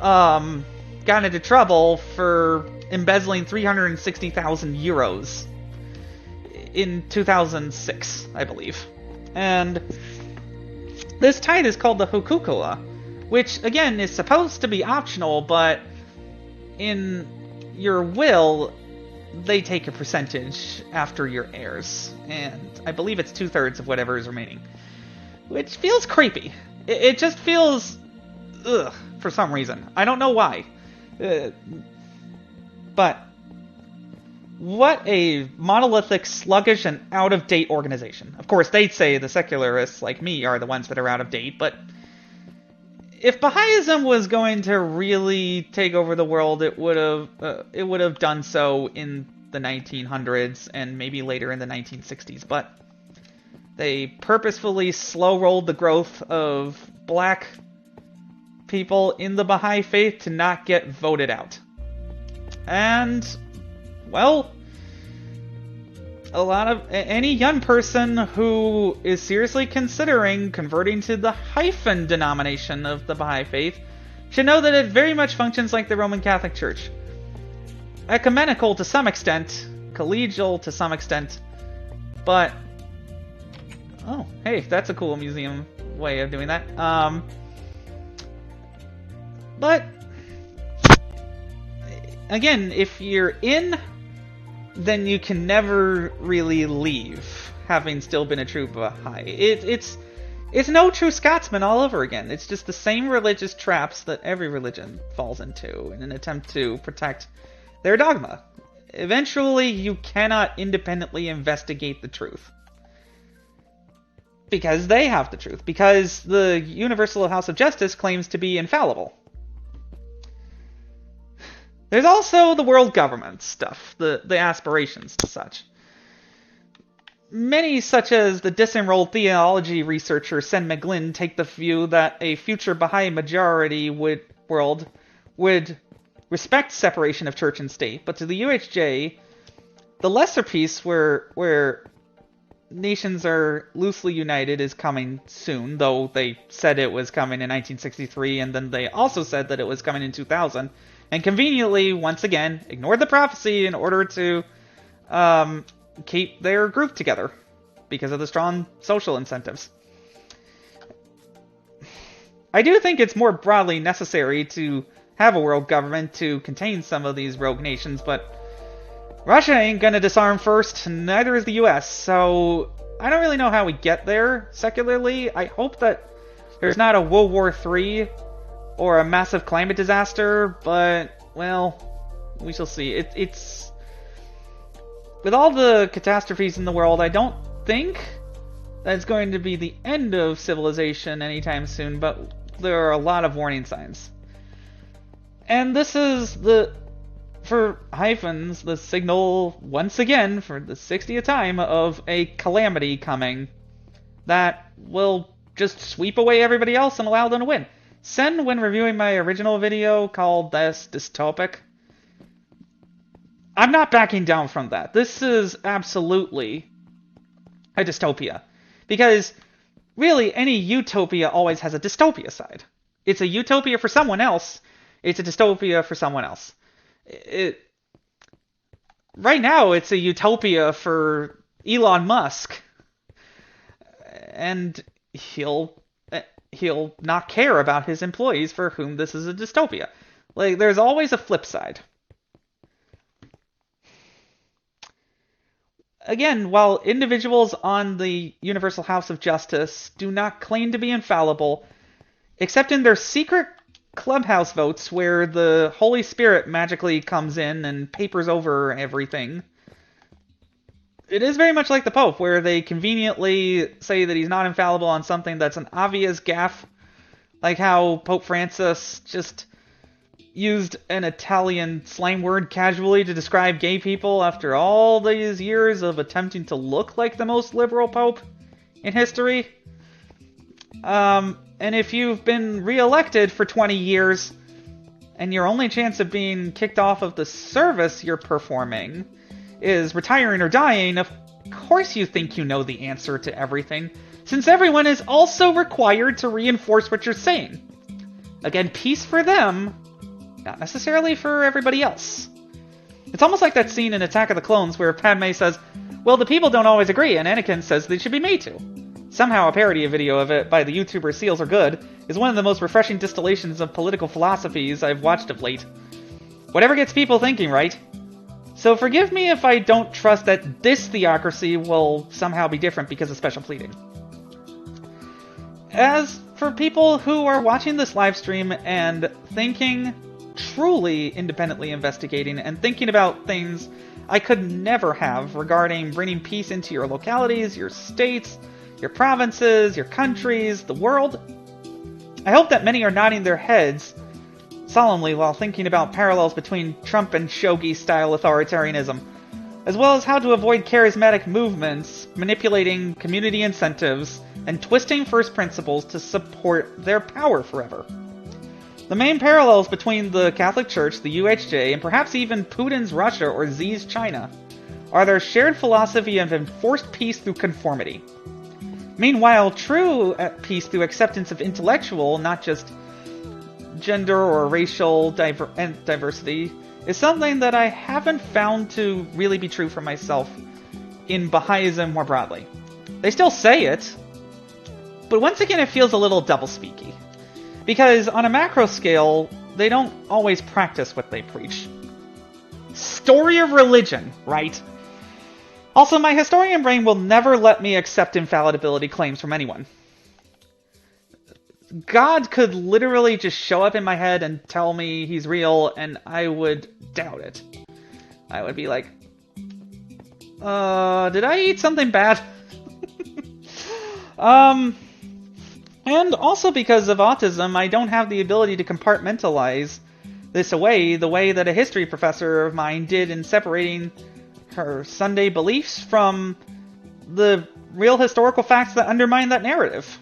got into trouble for embezzling 360,000 euros in 2006, I believe. And this tithe is called the hukukula, which, again, is supposed to be optional, but in your will, they take a percentage after your heirs, and I believe it's 2/3 of whatever is remaining, which feels creepy. It just feels ugh for some reason. I don't know why, but what a monolithic, sluggish, and out-of-date organization. Of course, they'd say the secularists like me are the ones that are out of date, but if Baha'ism was going to really take over the world, it would have done so in the 1900s and maybe later in the 1960s. But they purposefully slow-rolled the growth of black people in the Baha'i Faith to not get voted out. And, well, any young person who is seriously considering converting to the hyphen denomination of the Baha'i Faith should know that it very much functions like the Roman Catholic Church. Ecumenical to some extent, collegial to some extent, but oh, hey, that's a cool museum way of doing that. But again, if you're in, then you can never really leave, having still been a true Baha'i. It's no true Scotsman all over again. It's just the same religious traps that every religion falls into in an attempt to protect their dogma. eventually you cannot independently investigate the truth. Because they have the truth. Because the Universal House of Justice claims to be infallible. There's also the world government stuff, the aspirations and such. Many, such as the disenrolled theology researcher Sen McGlynn, take the view that a future Baha'i majority world would respect separation of church and state, but to the UHJ, the lesser peace where nations are loosely united is coming soon, though they said it was coming in 1963, and then they also said that it was coming in 2000, and conveniently, once again, ignored the prophecy in order to keep their group together because of the strong social incentives. I do think it's more broadly necessary to have a world government to contain some of these rogue nations, but Russia ain't gonna disarm first, neither is the US, so I don't really know how we get there secularly. I hope that there's not a World War III or a massive climate disaster, but, well, we shall see. It's with all the catastrophes in the world, I don't think that's going to be the end of civilization anytime soon, but there are a lot of warning signs. And this is for Haifans, the signal, once again, for the 60th time, of a calamity coming that will just sweep away everybody else and allow them to win. Sen, when reviewing my original video called this dystopic, I'm not backing down from that. This is absolutely a dystopia. Because, really, any utopia always has a dystopia side. It's a utopia for someone else, it's a dystopia for someone else. Right now, it's a utopia for Elon Musk. And he'll not care about his employees for whom this is a dystopia. Like, there's always a flip side. Again, while individuals on the Universal House of Justice do not claim to be infallible, except in their secret clubhouse votes where the Holy Spirit magically comes in and papers over everything, it is very much like the Pope, where they conveniently say that he's not infallible on something that's an obvious gaffe, like how Pope Francis just used an Italian slang word casually to describe gay people after all these years of attempting to look like the most liberal pope in history. And if you've been re-elected for 20 years, and your only chance of being kicked off of the service you're performing is retiring or dying, of course you think you know the answer to everything, since everyone is also required to reinforce what you're saying. Again, peace for them, not necessarily for everybody else. It's almost like that scene in Attack of the Clones where Padme says, well, the people don't always agree, and Anakin says they should be made to. Somehow a parody video of it by the YouTuber Seals Are Good is one of the most refreshing distillations of political philosophies I've watched of late. Whatever gets people thinking, right? So forgive me if I don't trust that this theocracy will somehow be different because of special pleading. As for people who are watching this live stream and thinking, truly independently investigating, and thinking about things I could never have regarding bringing peace into your localities, your states, your provinces, your countries, the world, I hope that many are nodding their heads solemnly while thinking about parallels between Trump and Shoghi-style authoritarianism, as well as how to avoid charismatic movements manipulating community incentives and twisting first principles to support their power forever. The main parallels between the Catholic Church, the UHJ, and perhaps even Putin's Russia or Xi's China are their shared philosophy of enforced peace through conformity. Meanwhile, true peace through acceptance of intellectual, not just gender or racial diversity, is something that I haven't found to really be true for myself in Baha'ism more broadly. They still say it, but once again it feels a little doublespeaky. Because on a macro scale, they don't always practice what they preach. Story of religion, right? Also, my historian brain will never let me accept infallibility claims from anyone. God could literally just show up in my head and tell me he's real, and I would doubt it. I would be like, did I eat something bad? And also because of autism, I don't have the ability to compartmentalize this away the way that a history professor of mine did in separating her Sunday beliefs from the real historical facts that undermine that narrative.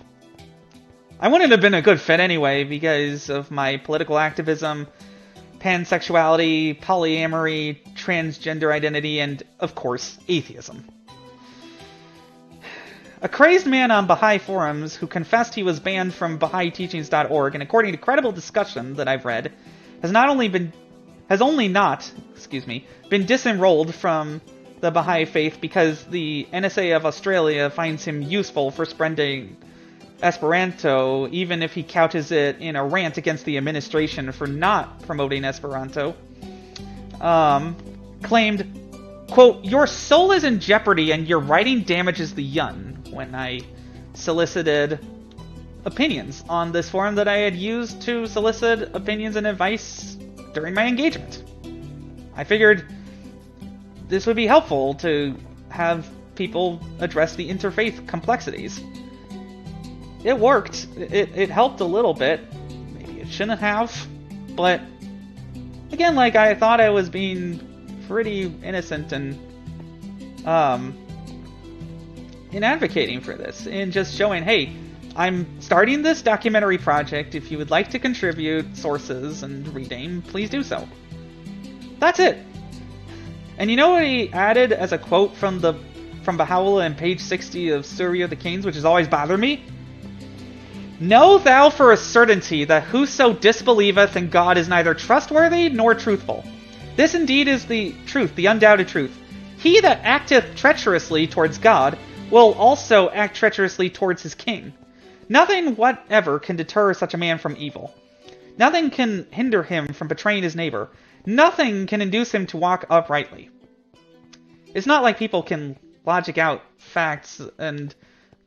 I wouldn't have been a good fit anyway because of my political activism, pansexuality, polyamory, transgender identity, and, of course, atheism. A crazed man on Baha'i forums who confessed he was banned from Baha'iTeachings.org, and according to credible discussion that I've read, has only not been disenrolled from the Baha'i Faith because the NSA of Australia finds him useful for spreading Esperanto, even if he couches it in a rant against the administration for not promoting Esperanto. Claimed, quote, "Your soul is in jeopardy and your writing damages the yun," when I solicited opinions on this forum that I had used to solicit opinions and advice during my engagement. I figured this would be helpful to have people address the interfaith complexities. It worked. It helped a little bit. Maybe it shouldn't have. But, again, like, I thought I was being pretty innocent and, in advocating for this. In just showing, hey, I'm starting this documentary project. If you would like to contribute sources and reading, please do so. That's it. And you know what he added as a quote from Bahaullah on page 60 of Surrey of the Kings, which has always bothered me? "Know thou for a certainty that whoso disbelieveth in God is neither trustworthy nor truthful. This indeed is the truth, the undoubted truth. He that acteth treacherously towards God will also act treacherously towards his king. Nothing whatever can deter such a man from evil. Nothing can hinder him from betraying his neighbor. Nothing can induce him to walk uprightly." It's not like people can logic out facts and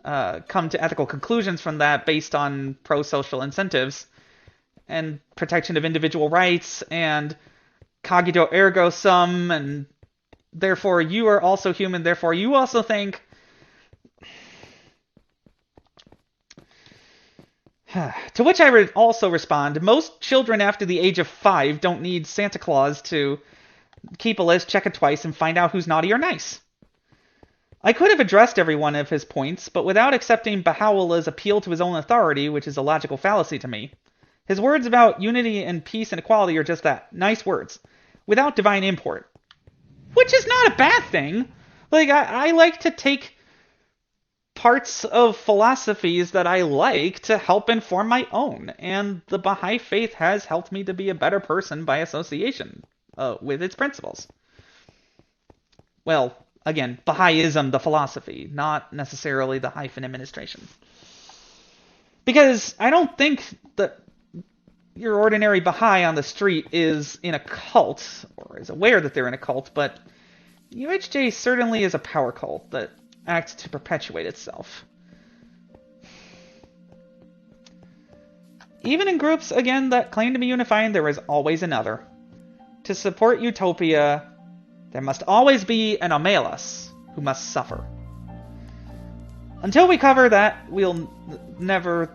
come to ethical conclusions from that based on pro-social incentives and protection of individual rights and cogito ergo sum, and therefore you are also human, therefore you also think. To which I would also respond, most children after the age of 5 don't need Santa Claus to keep a list, check it twice, and find out who's naughty or nice. I could have addressed every one of his points, but without accepting Baha'ullah's appeal to his own authority, which is a logical fallacy to me. His words about unity and peace and equality are just that, nice words, without divine import. Which is not a bad thing. Like, I like to take parts of philosophies that I like to help inform my own, and the Baha'i Faith has helped me to be a better person by association with its principles. Well, again, Baha'ism, the philosophy, not necessarily the Haifan administration. Because I don't think that your ordinary Baha'i on the street is in a cult, or is aware that they're in a cult, but UHJ certainly is a power cult that acts to perpetuate itself. Even in groups, again, that claim to be unifying, there is always another. To support Utopia, there must always be an Omelas who must suffer. Until we cover that, we'll never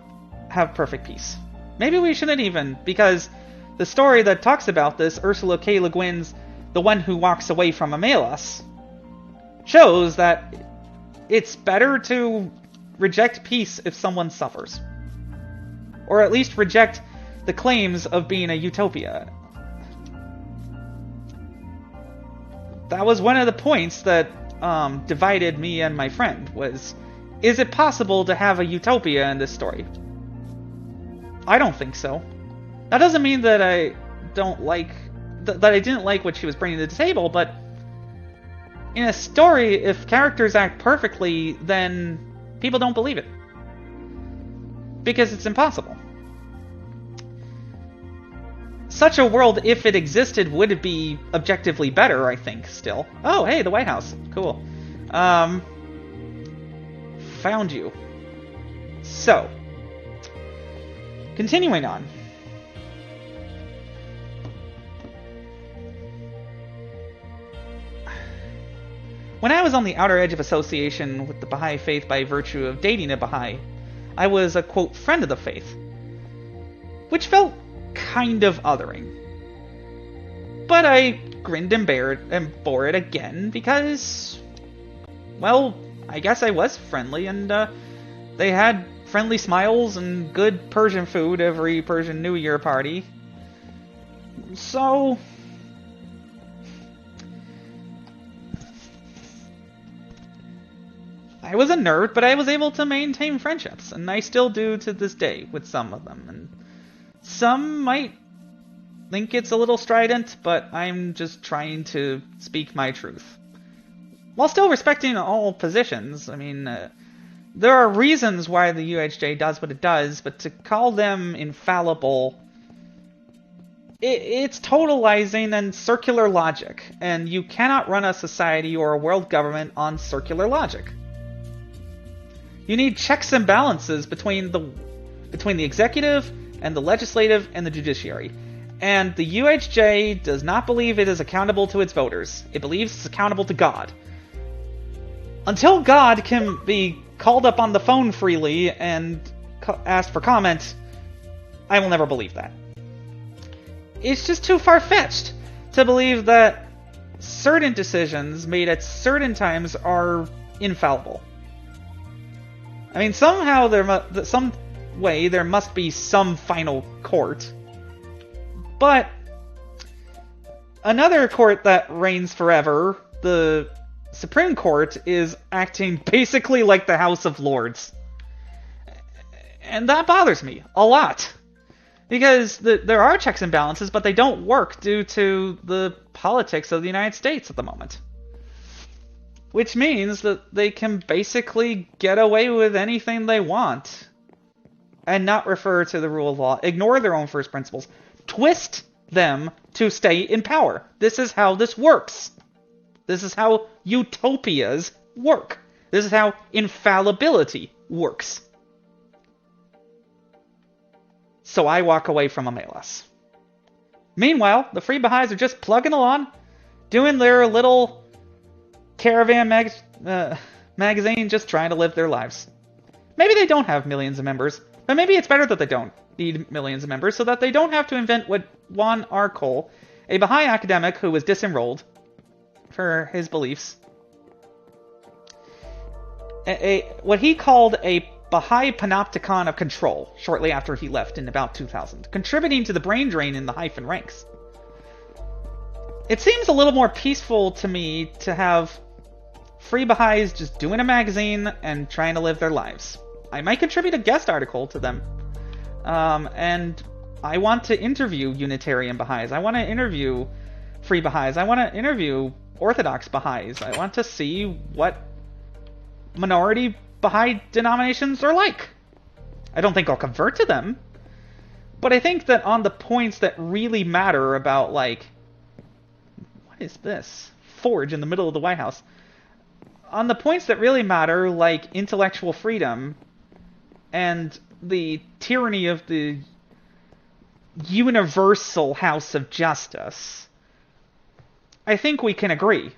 have perfect peace. Maybe we shouldn't even, because the story that talks about this, Ursula K. Le Guin's The One Who Walks Away from Omelas, shows that it's better to reject peace if someone suffers. Or at least reject the claims of being a utopia. That was one of the points that divided me and my friend, was, is it possible to have a utopia in this story? I don't think so. That doesn't mean that I don't like, that I didn't like what she was bringing to the table, but in a story, if characters act perfectly, then people don't believe it. Because it's impossible. Such a world, if it existed, would be objectively better, I think, still. Oh, hey, the White House. Cool. Found you. So, continuing on. When I was on the outer edge of association with the Baha'i Faith by virtue of dating a Baha'i, I was a, quote, friend of the faith, which felt kind of othering. But I grinned and bore it again because, well, I guess I was friendly, and they had friendly smiles and good Persian food every Persian New Year party. So I was a nerd, but I was able to maintain friendships, and I still do to this day with some of them. And some might think it's a little strident, but I'm just trying to speak my truth. While still respecting all positions. I mean, there are reasons why the UHJ does what it does, but to call them infallible, it's totalizing and circular logic, and you cannot run a society or a world government on circular logic. You need checks and balances between the executive and the legislative and the judiciary. And the UHJ does not believe it is accountable to its voters. It believes it's accountable to God. Until God can be called up on the phone freely and asked for comment, I will never believe that. It's just too far-fetched to believe that certain decisions made at certain times are infallible. I mean, somehow some way there must be some final court. But another court that reigns forever, the Supreme Court, is acting basically like the House of Lords. And that bothers me a lot. Because there are checks and balances, but they don't work due to the politics of the United States at the moment. Which means that they can basically get away with anything they want and not refer to the rule of law, ignore their own first principles, twist them to stay in power. This is how this works. This is how utopias work. This is how infallibility works. So I walk away from Omelas. Meanwhile, the Free Baha'is are just plugging along, doing their little caravan magazine, just trying to live their lives. Maybe they don't have millions of members, but maybe it's better that they don't need millions of members so that they don't have to invent what Juan R. Cole, a Baha'i academic who was disenrolled for his beliefs, what he called a Baha'i panopticon of control shortly after he left in about 2000, contributing to the brain drain in the Haifan ranks. It seems a little more peaceful to me to have Free Baha'is just doing a magazine and trying to live their lives. I might contribute a guest article to them. And I want to interview Unitarian Baha'is. I want to interview Free Baha'is. I want to interview Orthodox Baha'is. I want to see what minority Baha'i denominations are like. I don't think I'll convert to them. But I think that on the points that really matter about, like, what is this? Forge in the middle of the White House. On the points that really matter, like intellectual freedom and the tyranny of the universal house of justice, I think we can agree.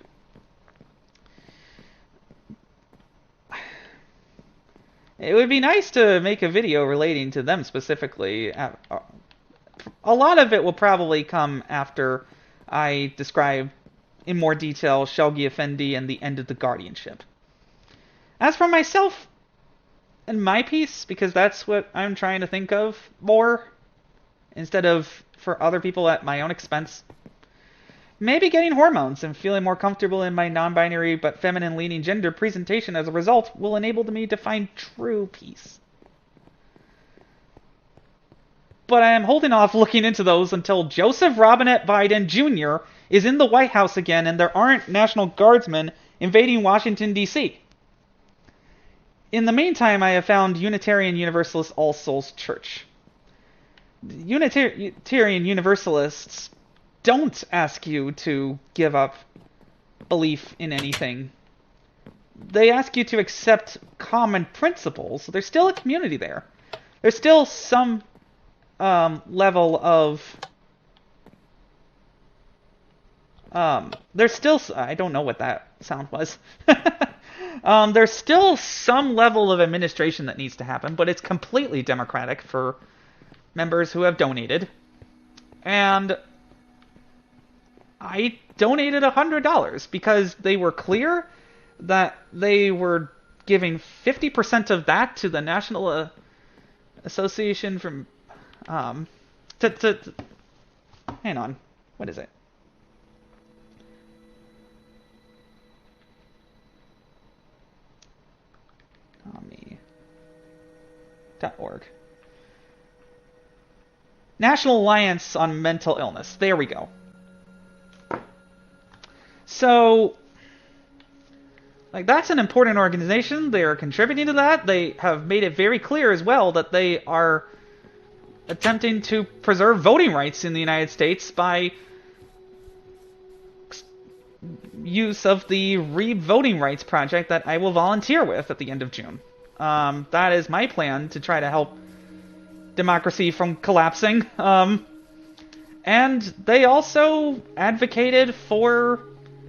It would be nice to make a video relating to them specifically. A lot of it will probably come after I describe in more detail Shoghi, Effendi, and the end of the guardianship. As for myself and my piece, because that's what I'm trying to think of more, instead of for other people at my own expense, maybe getting hormones and feeling more comfortable in my non-binary but feminine-leaning gender presentation as a result will enable me to find true peace. But I am holding off looking into those until Joseph Robinette Biden Jr. is in the White House again and there aren't National Guardsmen invading Washington, D.C. In the meantime, I have found Unitarian Universalist All Souls Church. Unitarian Universalists don't ask you to give up belief in anything. They ask you to accept common principles. There's still a community there. There's still some level of... there's still... I don't know what that sound was. There's still some level of administration that needs to happen, but it's completely democratic for members who have donated. And I donated $100 because they were clear that they were giving 50% of that to the National Association from hang on, what is it? .org. National Alliance on Mental Illness. There we go. So, like, that's an important organization. They are contributing to that. They have made it very clear as well that they are attempting to preserve voting rights in the United States by use of the Re-Voting Rights Project that I will volunteer with at the end of June. That is my plan to try to help democracy from collapsing. And they also advocated for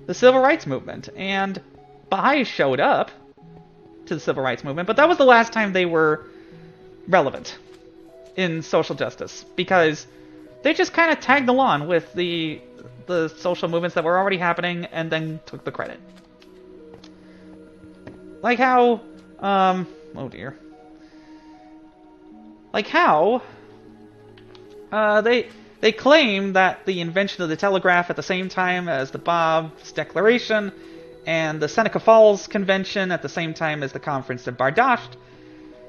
the civil rights movement. And Baha'is showed up to the civil rights movement, but that was the last time they were relevant in social justice, because they just kind of tagged along with the social movements that were already happening and then took the credit. Like how, oh dear. Like how they claim that the invention of the telegraph at the same time as the Bob's Declaration and the Seneca Falls Convention at the same time as the Conference of Bardasht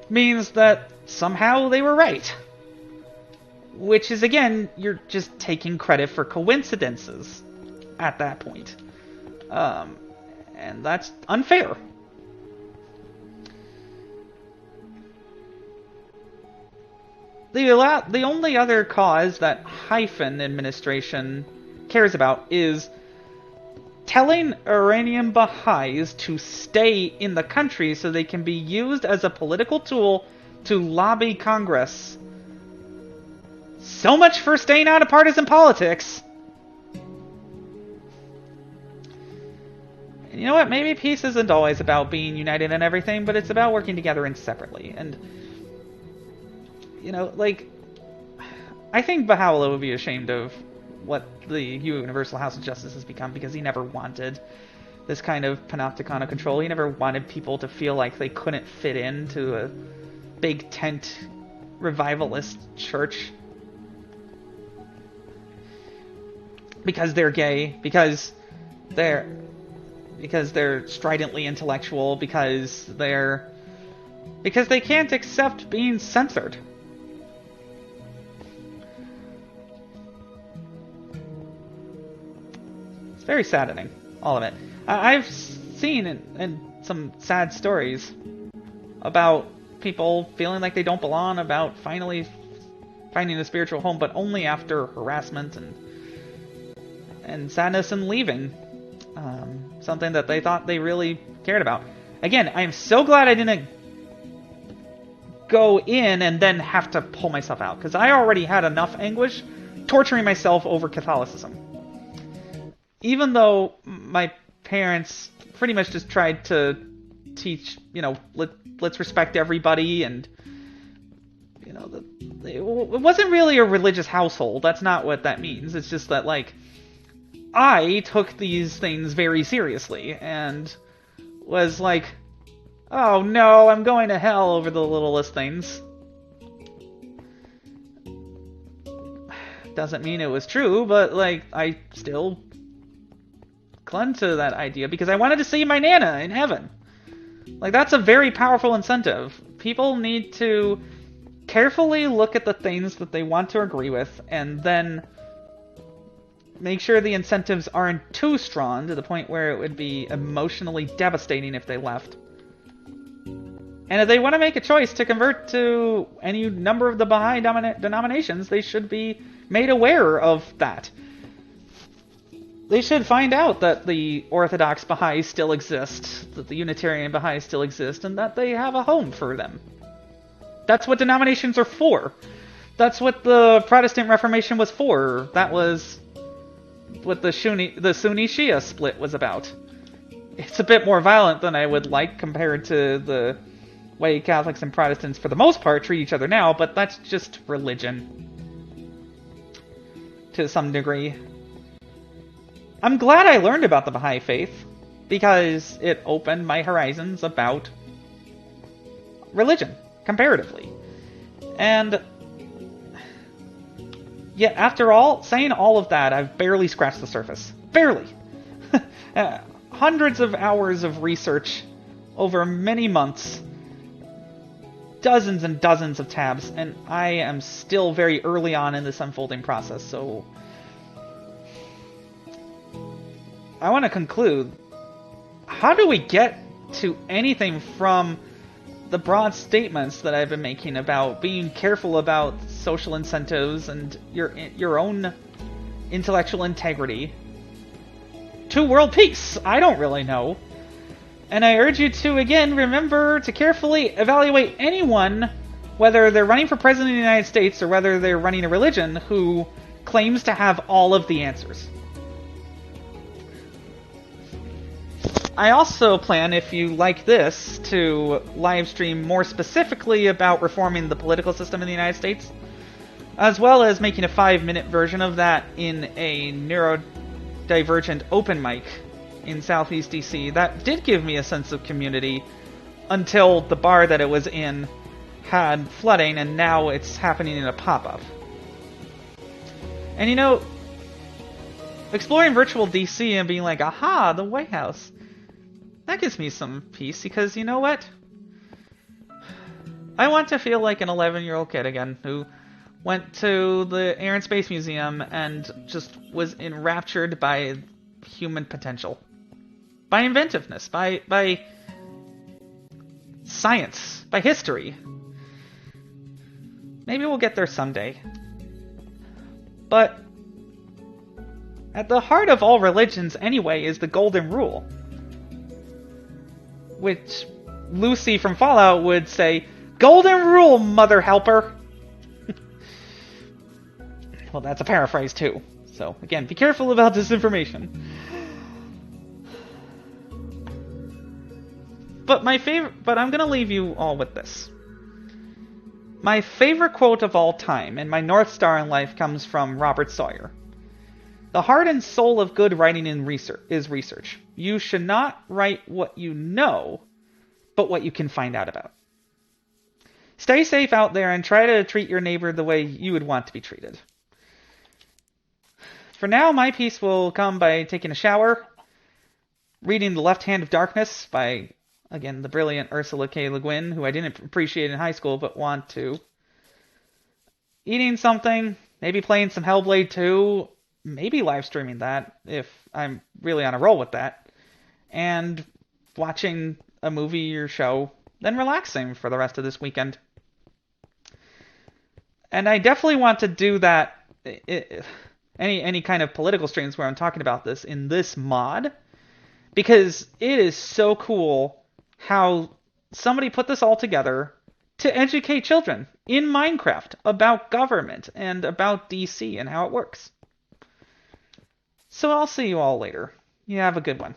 means that somehow they were right. Which is, again, you're just taking credit for coincidences at that point. And that's unfair. The only other cause that Haifan administration cares about is telling Iranian Baha'is to stay in the country so they can be used as a political tool to lobby Congress. So much for staying out of partisan politics. And you know what? Maybe peace isn't always about being united and everything, but it's about working together and separately. And, you know, like, I think Bahaullah would be ashamed of what the Universal House of Justice has become, because he never wanted this kind of panopticon of control. He never wanted people to feel like they couldn't fit into a big tent revivalist church. Because they're gay, because they're stridently intellectual, because they can't accept being censored. It's very saddening, all of it. I've seen in some sad stories about people feeling like they don't belong, about finally finding a spiritual home, but only after harassment and sadness and leaving. Something that they thought they really cared about. Again, I am so glad I didn't go in and then have to pull myself out, because I already had enough anguish torturing myself over Catholicism. Even though my parents pretty much just tried to teach, you know, let's respect everybody, and, you know, it wasn't really a religious household. That's not what that means. It's just that, like, I took these things very seriously and was like, oh no, I'm going to hell over the littlest things. Doesn't mean it was true, but, like, I still clung to that idea because I wanted to see my Nana in heaven. Like, that's a very powerful incentive. People need to carefully look at the things that they want to agree with, and then make sure the incentives aren't too strong to the point where it would be emotionally devastating if they left. And if they want to make a choice to convert to any number of the Baha'i denominations, they should be made aware of that. They should find out that the Orthodox Baha'is still exist, that the Unitarian Baha'is still exist, and that they have a home for them. That's what denominations are for. That's what the Protestant Reformation was for. That was what the Sunni Shia split was about. it's a bit more violent than I would like compared to the way Catholics and Protestants, for the most part, treat each other now, but that's just religion to some degree. I'm glad I learned about the Baha'i Faith, because it opened my horizons about religion, comparatively. And yet, after all, saying all of that, I've barely scratched the surface. Barely! Hundreds of hours of research over many months, dozens and dozens of tabs, and I am still very early on in this unfolding process, so I want to conclude. How do we get to anything from the broad statements that I've been making about being careful about social incentives and your own intellectual integrity to world peace? I don't really know. And I urge you to, again, remember to carefully evaluate anyone, whether they're running for president of the United States or whether they're running a religion, who claims to have all of the answers. I also plan, if you like this, to live stream more specifically about reforming the political system in the United States, as well as making a 5-minute version of that in a neurodivergent open mic in Southeast DC. That did give me a sense of community until the bar that it was in had flooding, and now it's happening in a pop-up. And you know, exploring virtual DC and being like, aha, the White House, that gives me some peace, because you know what? I want to feel like an 11-year-old kid again, who went to the Air and Space Museum and just was enraptured by human potential. By inventiveness, by science, by history. Maybe we'll get there someday. But at the heart of all religions, anyway, is the Golden Rule, which Lucy from Fallout would say, "Golden Rule, mother helper!" Well, that's a paraphrase too. So, again, be careful about this information. But I'm gonna leave you all with this. My favorite quote of all time, and my North Star in life, comes from Robert Sawyer. The heart and soul of good writing is research. You should not write what you know, but what you can find out about. Stay safe out there and try to treat your neighbor the way you would want to be treated. For now, my piece will come by taking a shower, reading The Left Hand of Darkness by, again, the brilliant Ursula K. Le Guin, who I didn't appreciate in high school but want to. Eating something, maybe playing some Hellblade 2, maybe live streaming that if I'm really on a roll with that, and watching a movie or show, then relaxing for the rest of this weekend. And I definitely want to do that, any kind of political streams where I'm talking about this in this mod, because it is so cool how somebody put this all together to educate children in Minecraft about government and about DC and how it works. So I'll see you all later. You have a good one.